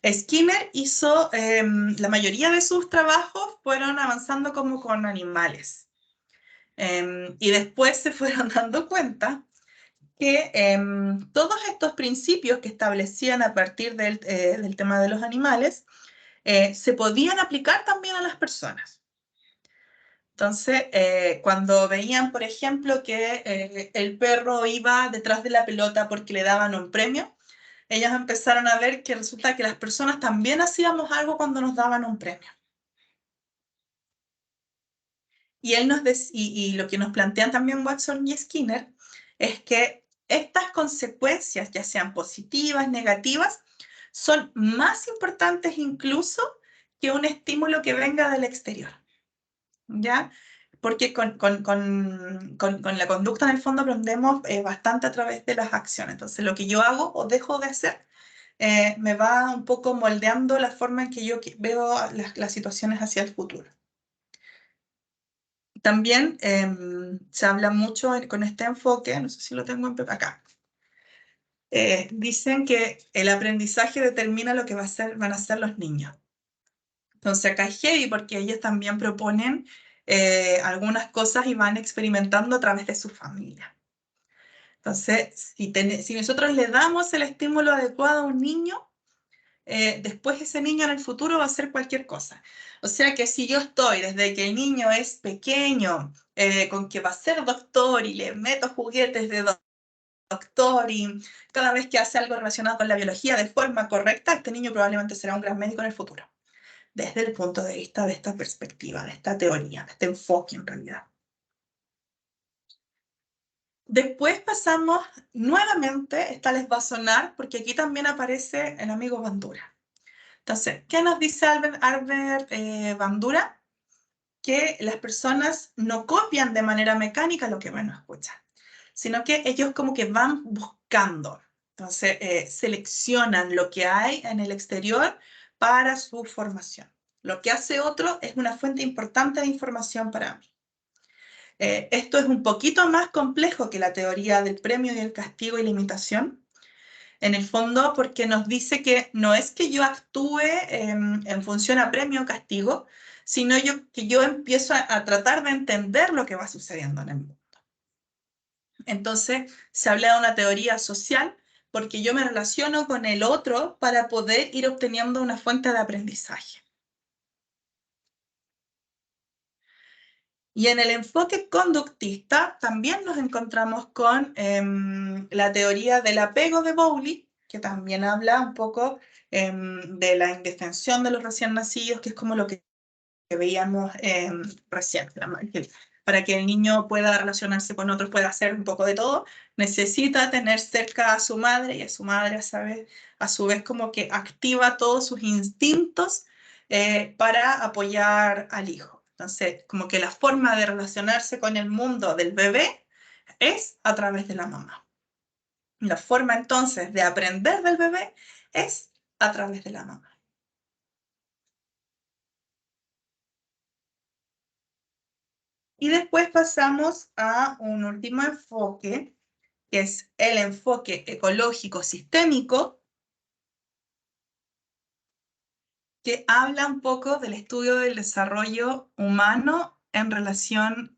Skinner hizo, la mayoría de sus trabajos fueron avanzando como con animales. Y después se fueron dando cuenta que todos estos principios que establecían a partir del tema de los animales se podían aplicar también a las personas. Entonces, cuando veían, por ejemplo, que el perro iba detrás de la pelota porque le daban un premio, ellas empezaron a ver que resulta que las personas también hacíamos algo cuando nos daban un premio. Y lo que nos plantean también Watson y Skinner es que estas consecuencias, ya sean positivas, negativas, son más importantes incluso que un estímulo que venga del exterior. ¿Ya? Porque con la conducta en el fondo aprendemos bastante a través de las acciones. Entonces, lo que yo hago o dejo de hacer me va un poco moldeando la forma en que yo veo las situaciones hacia el futuro. También se habla mucho con este enfoque, no sé si lo tengo acá. Dicen que el aprendizaje determina lo que van a hacer los niños. Entonces acá es heavy porque ellos también proponen algunas cosas y van experimentando a través de su familia. Entonces, si nosotros le damos el estímulo adecuado a un niño, después ese niño en el futuro va a hacer cualquier cosa. O sea que si yo estoy desde que el niño es pequeño, con que va a ser doctor y le meto juguetes de doctor y cada vez que hace algo relacionado con la biología de forma correcta, este niño probablemente será un gran médico en el futuro. Desde el punto de vista de esta perspectiva, de esta teoría, de este enfoque en realidad. Después pasamos nuevamente, esta les va a sonar porque aquí también aparece el amigo Bandura. Entonces, ¿qué nos dice Albert Bandura? Que las personas no copian de manera mecánica lo que van a escuchar, sino que ellos como que van buscando. Entonces, seleccionan lo que hay en el exterior para su formación. Lo que hace otro es una fuente importante de información para mí. Esto es un poquito más complejo que la teoría del premio y el castigo y la imitación, en el fondo porque nos dice que no es que yo actúe en función a premio o castigo, sino que yo empiezo a tratar de entender lo que va sucediendo en el mundo. Entonces, se habla de una teoría social porque yo me relaciono con el otro para poder ir obteniendo una fuente de aprendizaje. Y en el enfoque conductista también nos encontramos con la teoría del apego de Bowlby, que también habla un poco de la indefensión de los recién nacidos, que es como lo que veíamos recién. Para que el niño pueda relacionarse con otros, pueda hacer un poco de todo, necesita tener cerca a su madre, y a su madre a su vez como que activa todos sus instintos para apoyar al hijo. Entonces, como que la forma de relacionarse con el mundo del bebé es a través de la mamá. La forma entonces de aprender del bebé es a través de la mamá. Y después pasamos a un último enfoque, que es el enfoque ecológico sistémico, que habla un poco del estudio del desarrollo humano en relación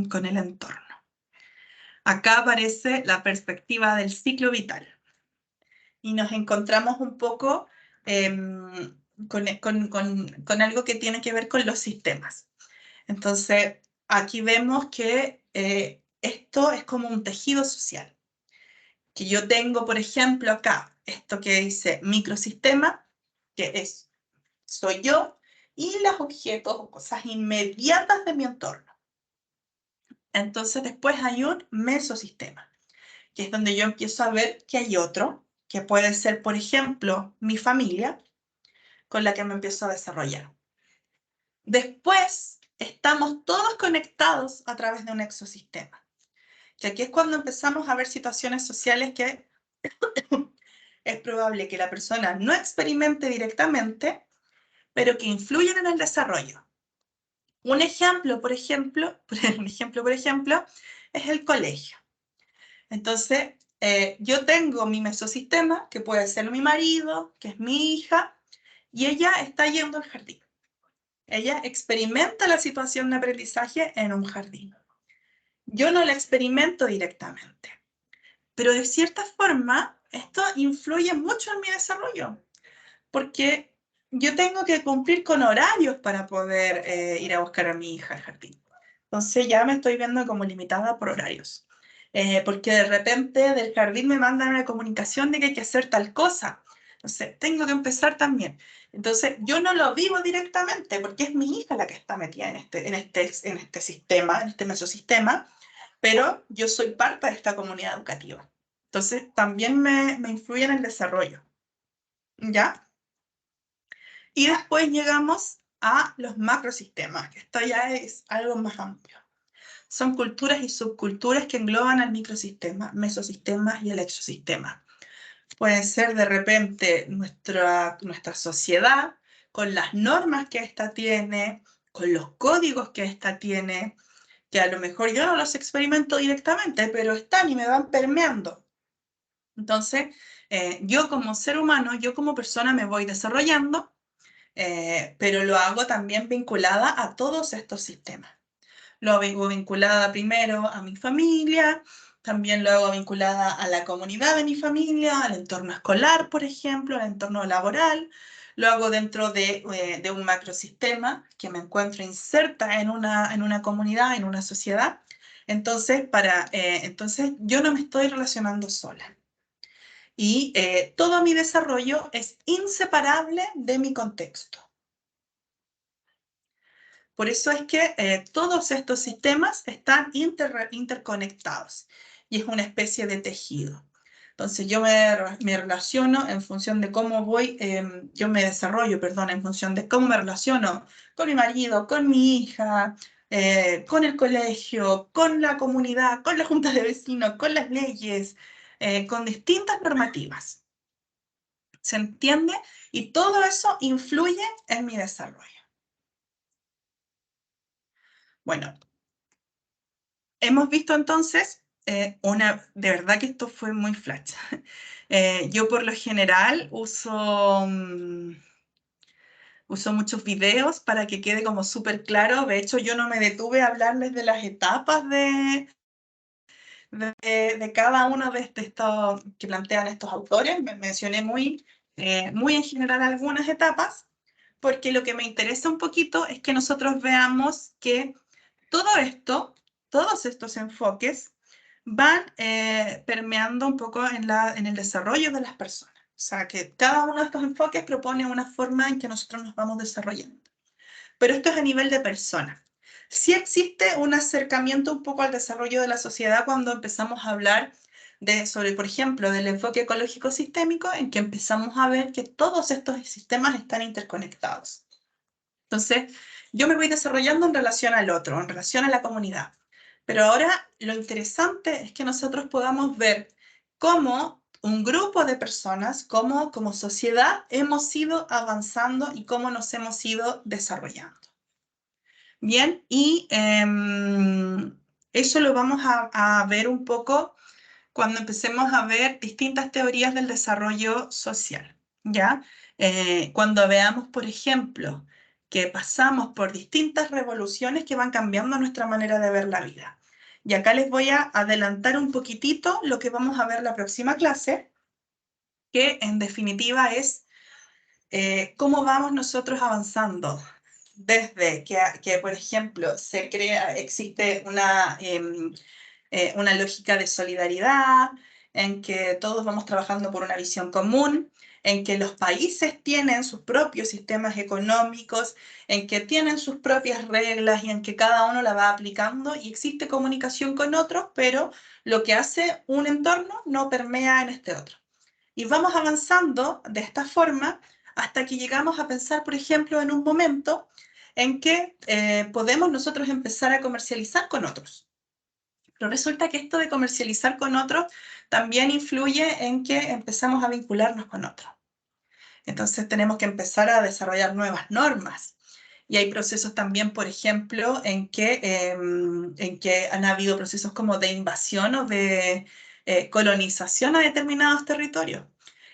con el entorno. Acá aparece la perspectiva del ciclo vital y nos encontramos un poco con algo que tiene que ver con los sistemas. Entonces, aquí vemos que esto es como un tejido social. Que yo tengo, por ejemplo, acá, esto que dice microsistema, que soy yo, y los objetos o cosas inmediatas de mi entorno. Entonces, después hay un mesosistema, que es donde yo empiezo a ver que hay otro, que puede ser, por ejemplo, mi familia, con la que me empiezo a desarrollar. Después, estamos todos conectados a través de un exosistema, que aquí es cuando empezamos a ver situaciones sociales que es probable que la persona no experimente directamente, pero que influyen en el desarrollo. Un ejemplo, por ejemplo, es el colegio. Entonces, yo tengo mi mesosistema, que puede ser mi marido, que es mi hija, y ella está yendo al jardín. Ella experimenta la situación de aprendizaje en un jardín. Yo no la experimento directamente, pero de cierta forma esto influye mucho en mi desarrollo, porque yo tengo que cumplir con horarios para poder ir a buscar a mi hija al jardín. Entonces ya me estoy viendo como limitada por horarios, porque de repente del jardín me mandan una comunicación de que hay que hacer tal cosa. Entonces tengo que empezar también. Entonces yo no lo vivo directamente porque es mi hija la que está metida en este sistema, en este mesosistema, pero yo soy parte de esta comunidad educativa. Entonces también me influye en el desarrollo. ¿Ya? Y después llegamos a los macrosistemas, que esto ya es algo más amplio. Son culturas y subculturas que engloban al microsistema, mesosistema y el exosistema. Pueden ser de repente nuestra sociedad, con las normas que ésta tiene, con los códigos que ésta tiene, que a lo mejor yo no los experimento directamente, pero están y me van permeando. Entonces, yo como ser humano, yo como persona me voy desarrollando, pero lo hago también vinculada a todos estos sistemas. Lo hago vinculada primero a mi familia, también lo hago vinculada a la comunidad de mi familia, al entorno escolar, por ejemplo, al entorno laboral. Lo hago dentro de un macrosistema que me encuentro inserta en una comunidad, en una sociedad. Entonces, entonces yo no me estoy relacionando sola. Y todo mi desarrollo es inseparable de mi contexto. Por eso es que todos estos sistemas están interconectados y es una especie de tejido. Entonces yo me relaciono en función de cómo yo me desarrollo, perdón, en función de cómo me relaciono con mi marido, con mi hija, con el colegio, con la comunidad, con la junta de vecinos, con las leyes, con distintas normativas. ¿Se entiende? Y todo eso influye en mi desarrollo. Bueno, hemos visto entonces de verdad que esto fue muy flash. Yo por lo general uso muchos videos para que quede como súper claro. De hecho, yo no me detuve a hablarles de las etapas de cada uno de estos que plantean estos autores. Me mencioné muy en general algunas etapas, porque lo que me interesa un poquito es que nosotros veamos que todo esto, todos estos enfoques van permeando un poco en el desarrollo de las personas. O sea, que cada uno de estos enfoques propone una forma en que nosotros nos vamos desarrollando. Pero esto es a nivel de persona. Sí existe un acercamiento un poco al desarrollo de la sociedad cuando empezamos a hablar sobre, por ejemplo, del enfoque ecológico sistémico, en que empezamos a ver que todos estos sistemas están interconectados. Entonces, yo me voy desarrollando en relación al otro, en relación a la comunidad. Pero ahora lo interesante es que nosotros podamos ver cómo un grupo de personas, cómo como sociedad hemos ido avanzando y cómo nos hemos ido desarrollando. Bien, y eso lo vamos a ver un poco cuando empecemos a ver distintas teorías del desarrollo social, ¿ya? Cuando veamos, por ejemplo, que pasamos por distintas revoluciones que van cambiando nuestra manera de ver la vida. Y acá les voy a adelantar un poquitito lo que vamos a ver la próxima clase, que en definitiva es cómo vamos nosotros avanzando desde que por ejemplo, existe una lógica de solidaridad, en que todos vamos trabajando por una visión común, en que los países tienen sus propios sistemas económicos, en que tienen sus propias reglas y en que cada uno la va aplicando y existe comunicación con otros, pero lo que hace un entorno no permea en este otro. Y vamos avanzando de esta forma hasta que llegamos a pensar, por ejemplo, en un momento en que podemos nosotros empezar a comercializar con otros. Pero resulta que esto de comercializar con otros también influye en que empezamos a vincularnos con otros. Entonces tenemos que empezar a desarrollar nuevas normas. Y hay procesos también, por ejemplo, en que han habido procesos como de invasión o de colonización a determinados territorios.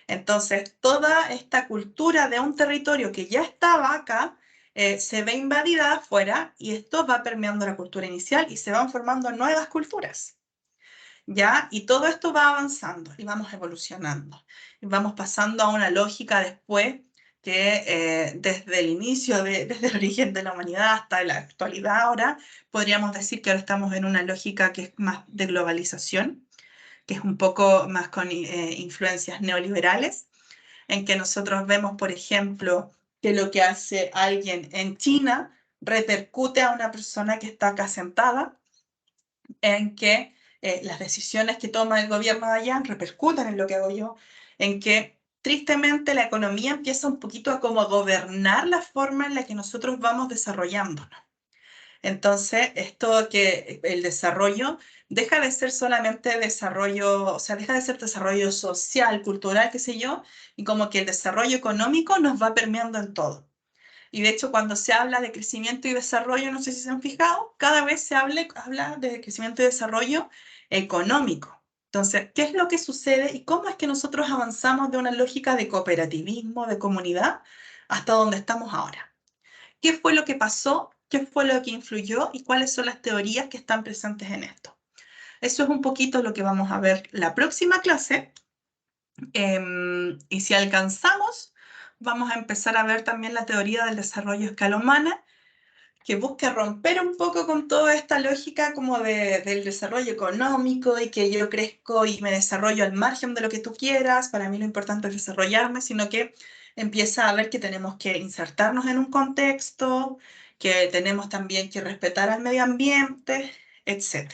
Entonces, toda esta cultura de un territorio que ya estaba acá se ve invadida afuera y esto va permeando la cultura inicial y se van formando nuevas culturas. ¿Ya? Y todo esto va avanzando y vamos evolucionando. Y vamos pasando a una lógica después que desde el inicio, desde el origen de la humanidad hasta la actualidad ahora, podríamos decir que ahora estamos en una lógica que es más de globalización, que es un poco más con influencias neoliberales, en que nosotros vemos, por ejemplo, que lo que hace alguien en China repercute a una persona que está acá sentada, en que las decisiones que toma el gobierno de allá repercuten en lo que hago yo, en que tristemente la economía empieza un poquito a como gobernar la forma en la que nosotros vamos desarrollándonos. Entonces, esto que el desarrollo deja de ser solamente desarrollo, o sea, deja de ser desarrollo social, cultural, qué sé yo, y como que el desarrollo económico nos va permeando en todo. Y de hecho, cuando se habla de crecimiento y desarrollo, no sé si se han fijado, cada vez se habla de crecimiento y desarrollo económico. Entonces, ¿qué es lo que sucede y cómo es que nosotros avanzamos de una lógica de cooperativismo, de comunidad, hasta donde estamos ahora? ¿Qué fue lo que pasó? ¿Qué fue lo que influyó? ¿Y cuáles son las teorías que están presentes en esto? Eso es un poquito lo que vamos a ver la próxima clase. Y si alcanzamos, vamos a empezar a ver también la teoría del desarrollo a escala humana, que busca romper un poco con toda esta lógica como del desarrollo económico y que yo crezco y me desarrollo al margen de lo que tú quieras, para mí lo importante es desarrollarme, sino que empieza a ver que tenemos que insertarnos en un contexto, que tenemos también que respetar al medio ambiente, etc.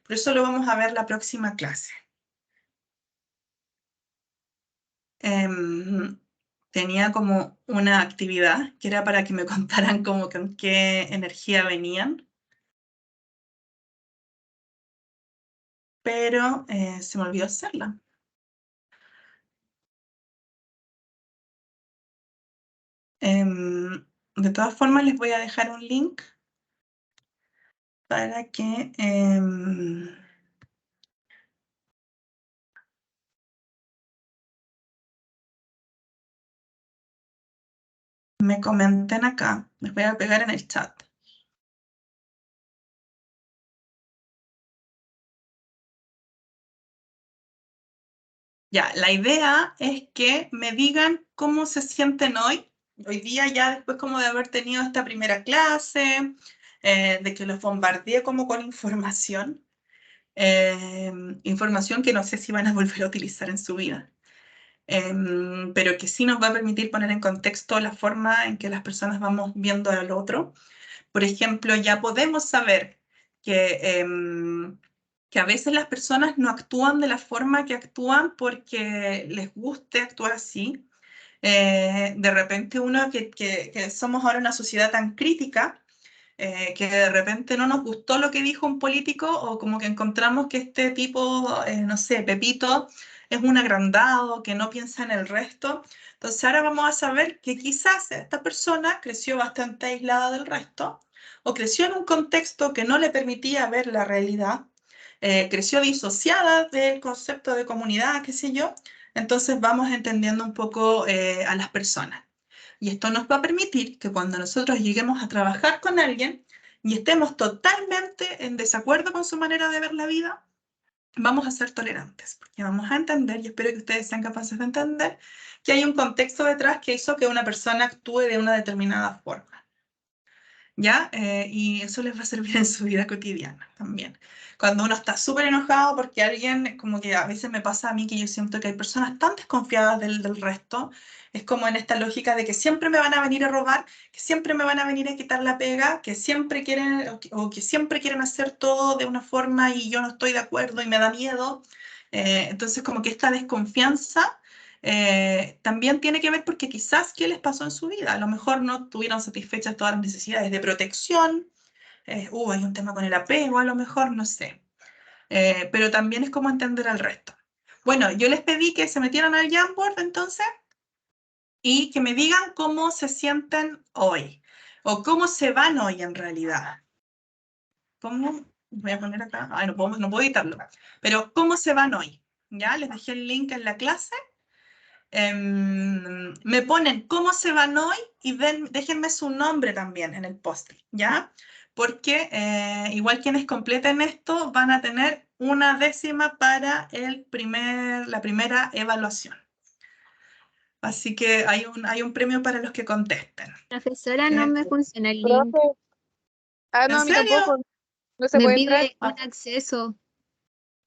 Por eso lo vamos a ver la próxima clase. Tenía como una actividad que era para que me contaran como con qué energía venían, pero se me olvidó hacerla. De todas formas, les voy a dejar un link para que me comenten acá. Les voy a pegar en el chat. Ya, la idea es que me digan cómo se sienten hoy día ya después como de haber tenido esta primera clase, de que los bombardeé como con información, información que no sé si van a volver a utilizar en su vida, pero que sí nos va a permitir poner en contexto la forma en que las personas vamos viendo al otro. Por ejemplo, ya podemos saber que a veces las personas no actúan de la forma que actúan porque les guste actuar así. De repente uno que somos ahora una sociedad tan crítica, que de repente no nos gustó lo que dijo un político o como que encontramos que este tipo, no sé, Pepito, es un agrandado, que no piensa en el resto. Entonces ahora vamos a saber que quizás esta persona creció bastante aislada del resto o creció en un contexto que no le permitía ver la realidad, creció disociada del concepto de comunidad, qué sé yo. Entonces vamos entendiendo un poco a las personas. Y esto nos va a permitir que cuando nosotros lleguemos a trabajar con alguien y estemos totalmente en desacuerdo con su manera de ver la vida, vamos a ser tolerantes, porque vamos a entender, y espero que ustedes sean capaces de entender, que hay un contexto detrás que hizo que una persona actúe de una determinada forma. ¿Ya? Y eso les va a servir en su vida cotidiana también. Cuando uno está súper enojado porque alguien, como que a veces me pasa a mí que yo siento que hay personas tan desconfiadas del resto, es como en esta lógica de que siempre me van a venir a robar, que siempre me van a venir a quitar la pega, que siempre quieren, o que siempre quieren hacer todo de una forma y yo no estoy de acuerdo y me da miedo. Entonces, como que esta desconfianza también tiene que ver porque quizás qué les pasó en su vida. A lo mejor no tuvieron satisfechas todas las necesidades de protección, hay un tema con el apego, a lo mejor, no sé. Pero también es como entender al resto. Bueno, yo les pedí que se metieran al Jamboard entonces y que me digan cómo se sienten hoy o cómo se van hoy en realidad. ¿Cómo? Voy a poner acá, ay, no puedo editarlo, pero ¿cómo se van hoy? ¿Ya? Les dejé el link en la clase. Me ponen cómo se van hoy y déjenme su nombre también en el post, ¿ya? Porque igual quienes completen esto van a tener una décima para la primera evaluación. Así que hay un premio para los que contesten. Profesora, no me funciona el link. Profe. Ah, no, ¿En a mí serio? tampoco. No se Me puede entrar. pide un acceso.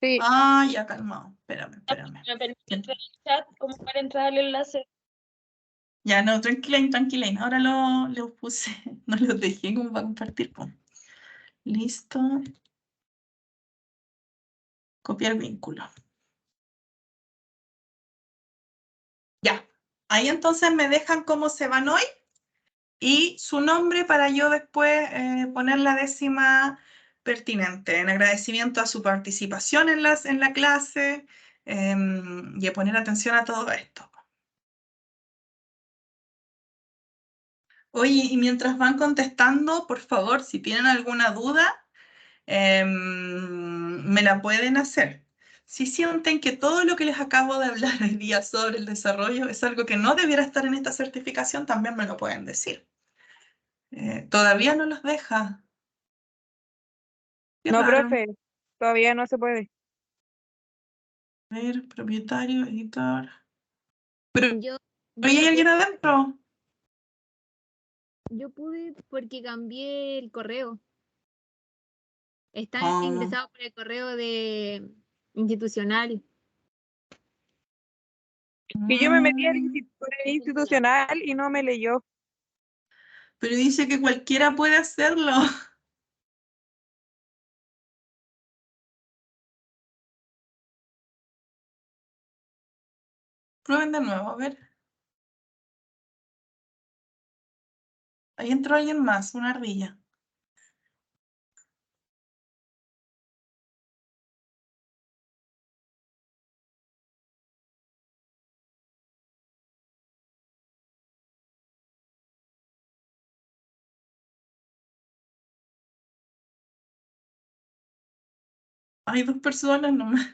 Sí. Ah, ya calmado. Espérame. Me permite entrar al chat como para entrar al enlace. Ya, no, tranquila. Ahora lo puse, no los dejé como para compartir. Pues. Listo. Copiar vínculo. Ya. Ahí entonces me dejan cómo se van hoy y su nombre para yo después poner la décima pertinente, en agradecimiento a su participación en la clase y a poner atención a todo esto. Oye, y mientras van contestando, por favor, si tienen alguna duda, me la pueden hacer. Si sienten que todo lo que les acabo de hablar hoy día sobre el desarrollo es algo que no debiera estar en esta certificación, también me lo pueden decir. Todavía no los deja. Qué No, raro. profe. todavía no se puede. A ver, propietario, editor. Pero Yo, ¿hay yo, alguien adentro? yo pude porque cambié el correo. Está ¿Cómo? ingresado por el correo de institucional. Y yo me metí al Mm, institucional y no me leyó. pero dice que cualquiera puede hacerlo. Prueben de nuevo, a ver. Ahí entró alguien más, una ardilla. Hay 2 personas nomás.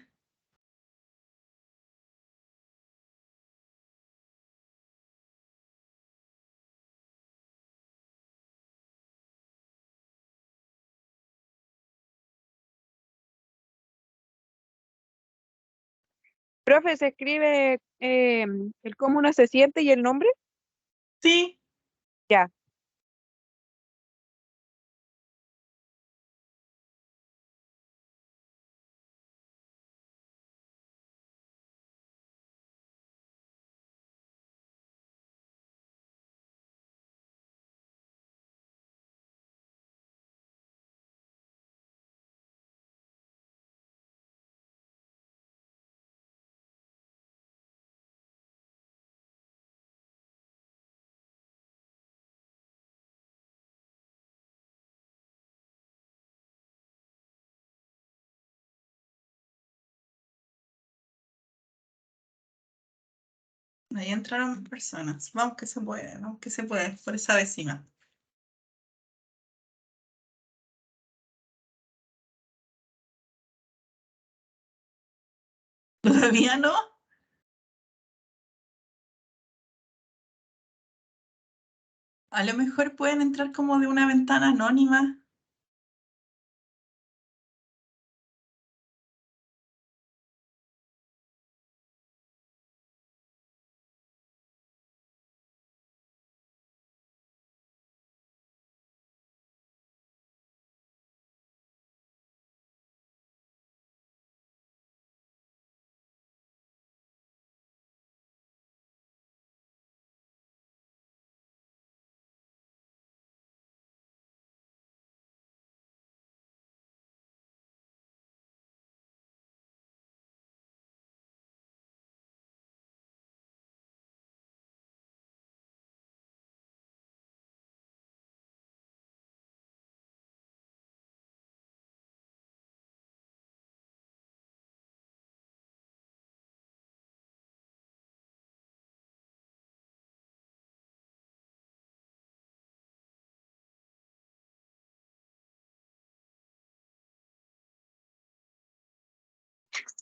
Profe, se escribe el cómo uno se siente y el nombre. Sí, Ya. ahí entraron personas. Vamos que se puede, vamos que se puede, por esa vecina. ¿Todavía no? A lo mejor pueden entrar como de una ventana anónima.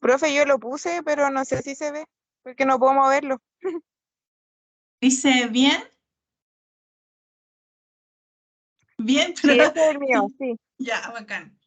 Profe, yo lo puse, pero no sé si se ve, porque no puedo moverlo. Dice bien, bien, Sí, pero ese es el mío, sí. ya, bacán.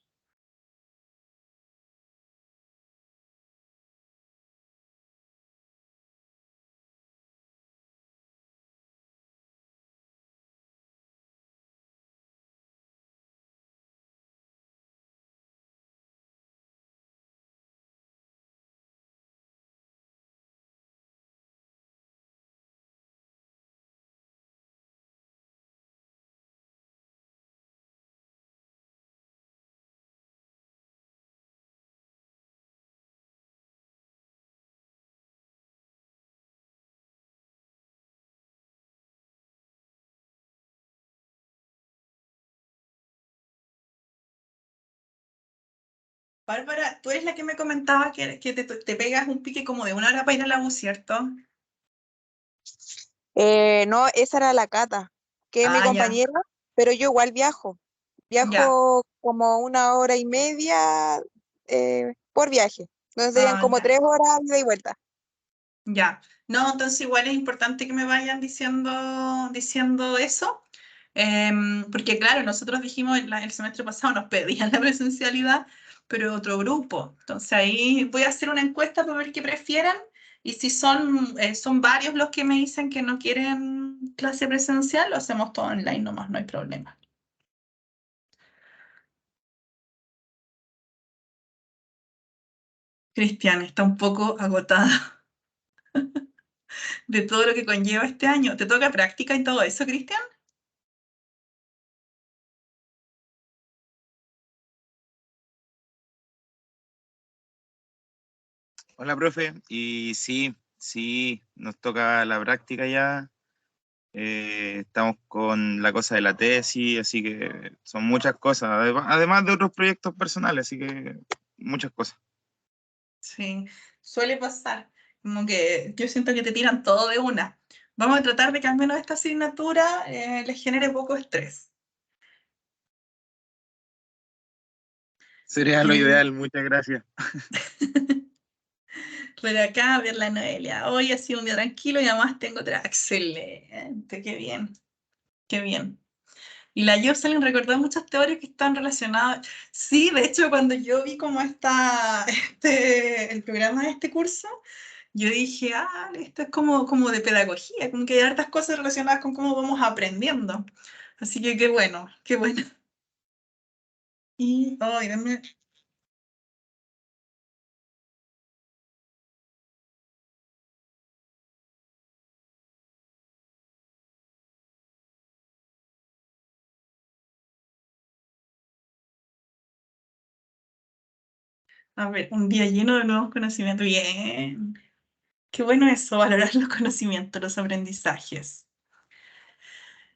Bárbara, tú eres la que me comentaba que te pegas un pique como de 1 hora para ir a la U, ¿cierto? No, esa era la Cata, que es mi Ah, ya, compañera, pero yo igual viajo. ya. Viajo como 1 hora y media por viaje. Entonces serían Ah, como ya. 3 horas ida y vuelta. Ya, no, entonces igual es importante que me vayan diciendo eso, porque claro, nosotros dijimos el semestre pasado nos pedían la presencialidad pero otro grupo. Entonces ahí voy a hacer una encuesta para ver qué prefieren. Y si son varios los que me dicen que no quieren clase presencial, lo hacemos todo online nomás, no hay problema. Cristian está un poco agotada de todo lo que conlleva este año. ¿Te toca práctica y todo eso, Cristian? Hola, profe. Y sí, sí, nos toca la práctica ya. Estamos con la cosa de la tesis, así que son muchas cosas, además de otros proyectos personales, así que muchas cosas. Sí, suele pasar. Como que yo siento que te tiran todo de una. Vamos a tratar de que al menos esta asignatura les genere poco estrés. Sería lo ideal, muchas gracias. Por acá, a ver la Noelia. Hoy ha sido un día tranquilo y además tengo otra. Excelente, qué bien, qué bien. Y la Jocelyn recordó muchas teorías que están relacionadas. Sí, de hecho, cuando yo vi cómo está el programa de este curso, yo dije, esto es como de pedagogía, como que hay hartas cosas relacionadas con cómo vamos aprendiendo. Así que qué bueno, qué bueno. Y, dame. A ver, un día lleno de nuevos conocimientos. Bien. Qué bueno eso, valorar los conocimientos, los aprendizajes.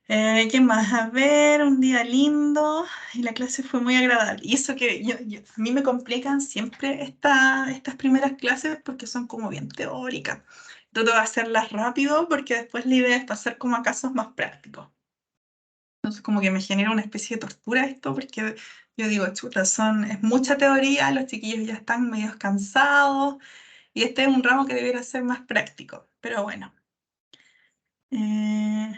¿Qué más? A ver, un día lindo y la clase fue muy agradable. Y eso que a mí me complican siempre estas primeras clases porque son como bien teóricas. Trato de hacerlas rápido porque después la idea es pasar como a casos más prácticos. Entonces como que me genera una especie de tortura esto porque yo digo, chuta, es mucha teoría, los chiquillos ya están medio cansados y este es un ramo que debería ser más práctico. Pero bueno. Eh,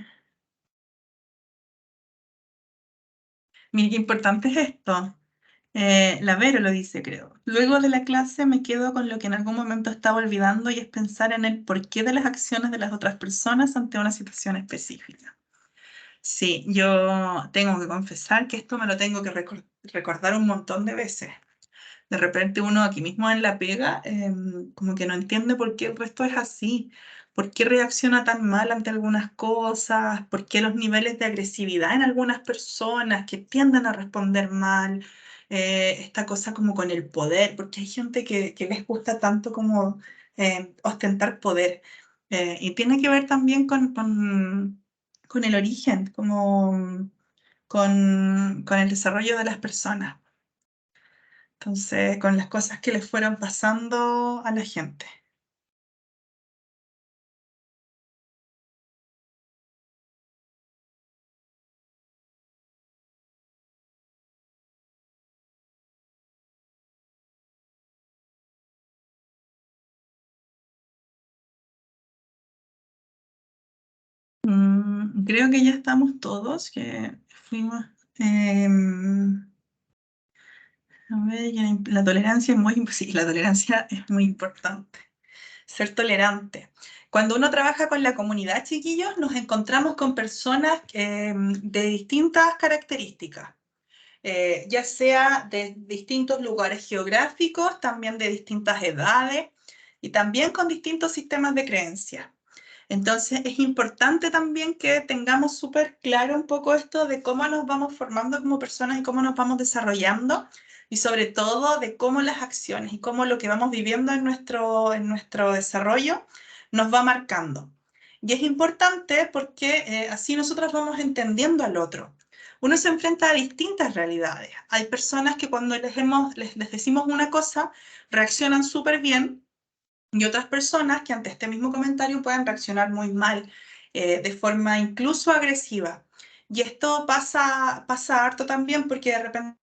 Mira qué importante es esto. La Vero lo dice, creo. Luego de la clase me quedo con lo que en algún momento estaba olvidando y es pensar en el porqué de las acciones de las otras personas ante una situación específica. Sí, yo tengo que confesar que esto me lo tengo que recordar un montón de veces. De repente uno aquí mismo en la pega, como que no entiende por qué el resto es así, por qué reacciona tan mal ante algunas cosas, por qué los niveles de agresividad en algunas personas que tienden a responder mal, esta cosa como con el poder, porque hay gente que les gusta tanto como ostentar poder. Y tiene que ver también con el origen, como con el desarrollo de las personas. Entonces, con las cosas que le fueron pasando a la gente. Creo que ya estamos todos, que fuimos. A ver, la tolerancia es sí, la tolerancia es muy importante. Ser tolerante. Cuando uno trabaja con la comunidad, chiquillos, nos encontramos con personas de distintas características. Ya sea de distintos lugares geográficos, también de distintas edades y también con distintos sistemas de creencias. Entonces es importante también que tengamos súper claro un poco esto de cómo nos vamos formando como personas y cómo nos vamos desarrollando y sobre todo de cómo las acciones y cómo lo que vamos viviendo en nuestro desarrollo nos va marcando. Y es importante porque así nosotros vamos entendiendo al otro. Uno se enfrenta a distintas realidades. Hay personas que cuando les decimos una cosa reaccionan súper bien y otras personas que ante este mismo comentario pueden reaccionar muy mal, de forma incluso agresiva. Y esto pasa harto también porque de repente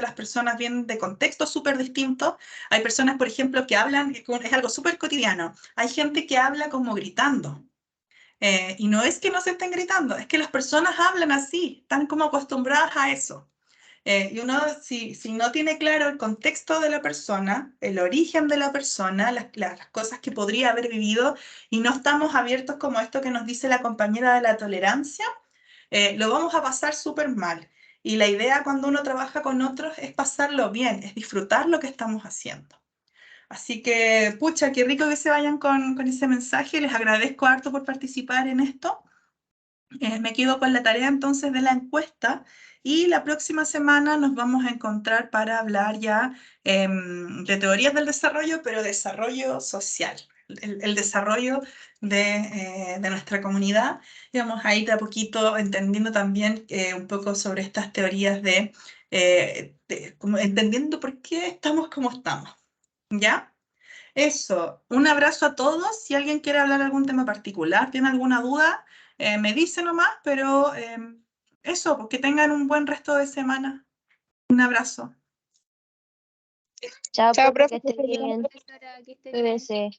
las personas vienen de contextos súper distintos. Hay personas, por ejemplo, que hablan, es algo súper cotidiano. Hay gente que habla como gritando. Y no es que no se estén gritando, es que las personas hablan así, están como acostumbradas a eso. Y uno, si no tiene claro el contexto de la persona, el origen de la persona, las cosas que podría haber vivido, y no estamos abiertos como esto que nos dice la compañera de la tolerancia, lo vamos a pasar súper mal. Y la idea cuando uno trabaja con otros es pasarlo bien, es disfrutar lo que estamos haciendo. Así que, pucha, qué rico que se vayan con ese mensaje. Les agradezco harto por participar en esto. Me quedo con la tarea entonces de la encuesta y la próxima semana nos vamos a encontrar para hablar ya de teorías del desarrollo, pero desarrollo social, el desarrollo de nuestra comunidad. Y vamos a ir de a poquito entendiendo también un poco sobre estas teorías como entendiendo por qué estamos como estamos. ¿Ya? Eso, un abrazo a todos. Si alguien quiere hablar de algún tema particular, tiene alguna duda, me dice nomás, pero eso, pues que tengan un buen resto de semana. Un abrazo. Chao, Chao, profe, que profe. esté bien. Sara, que estés bien. Cuídese.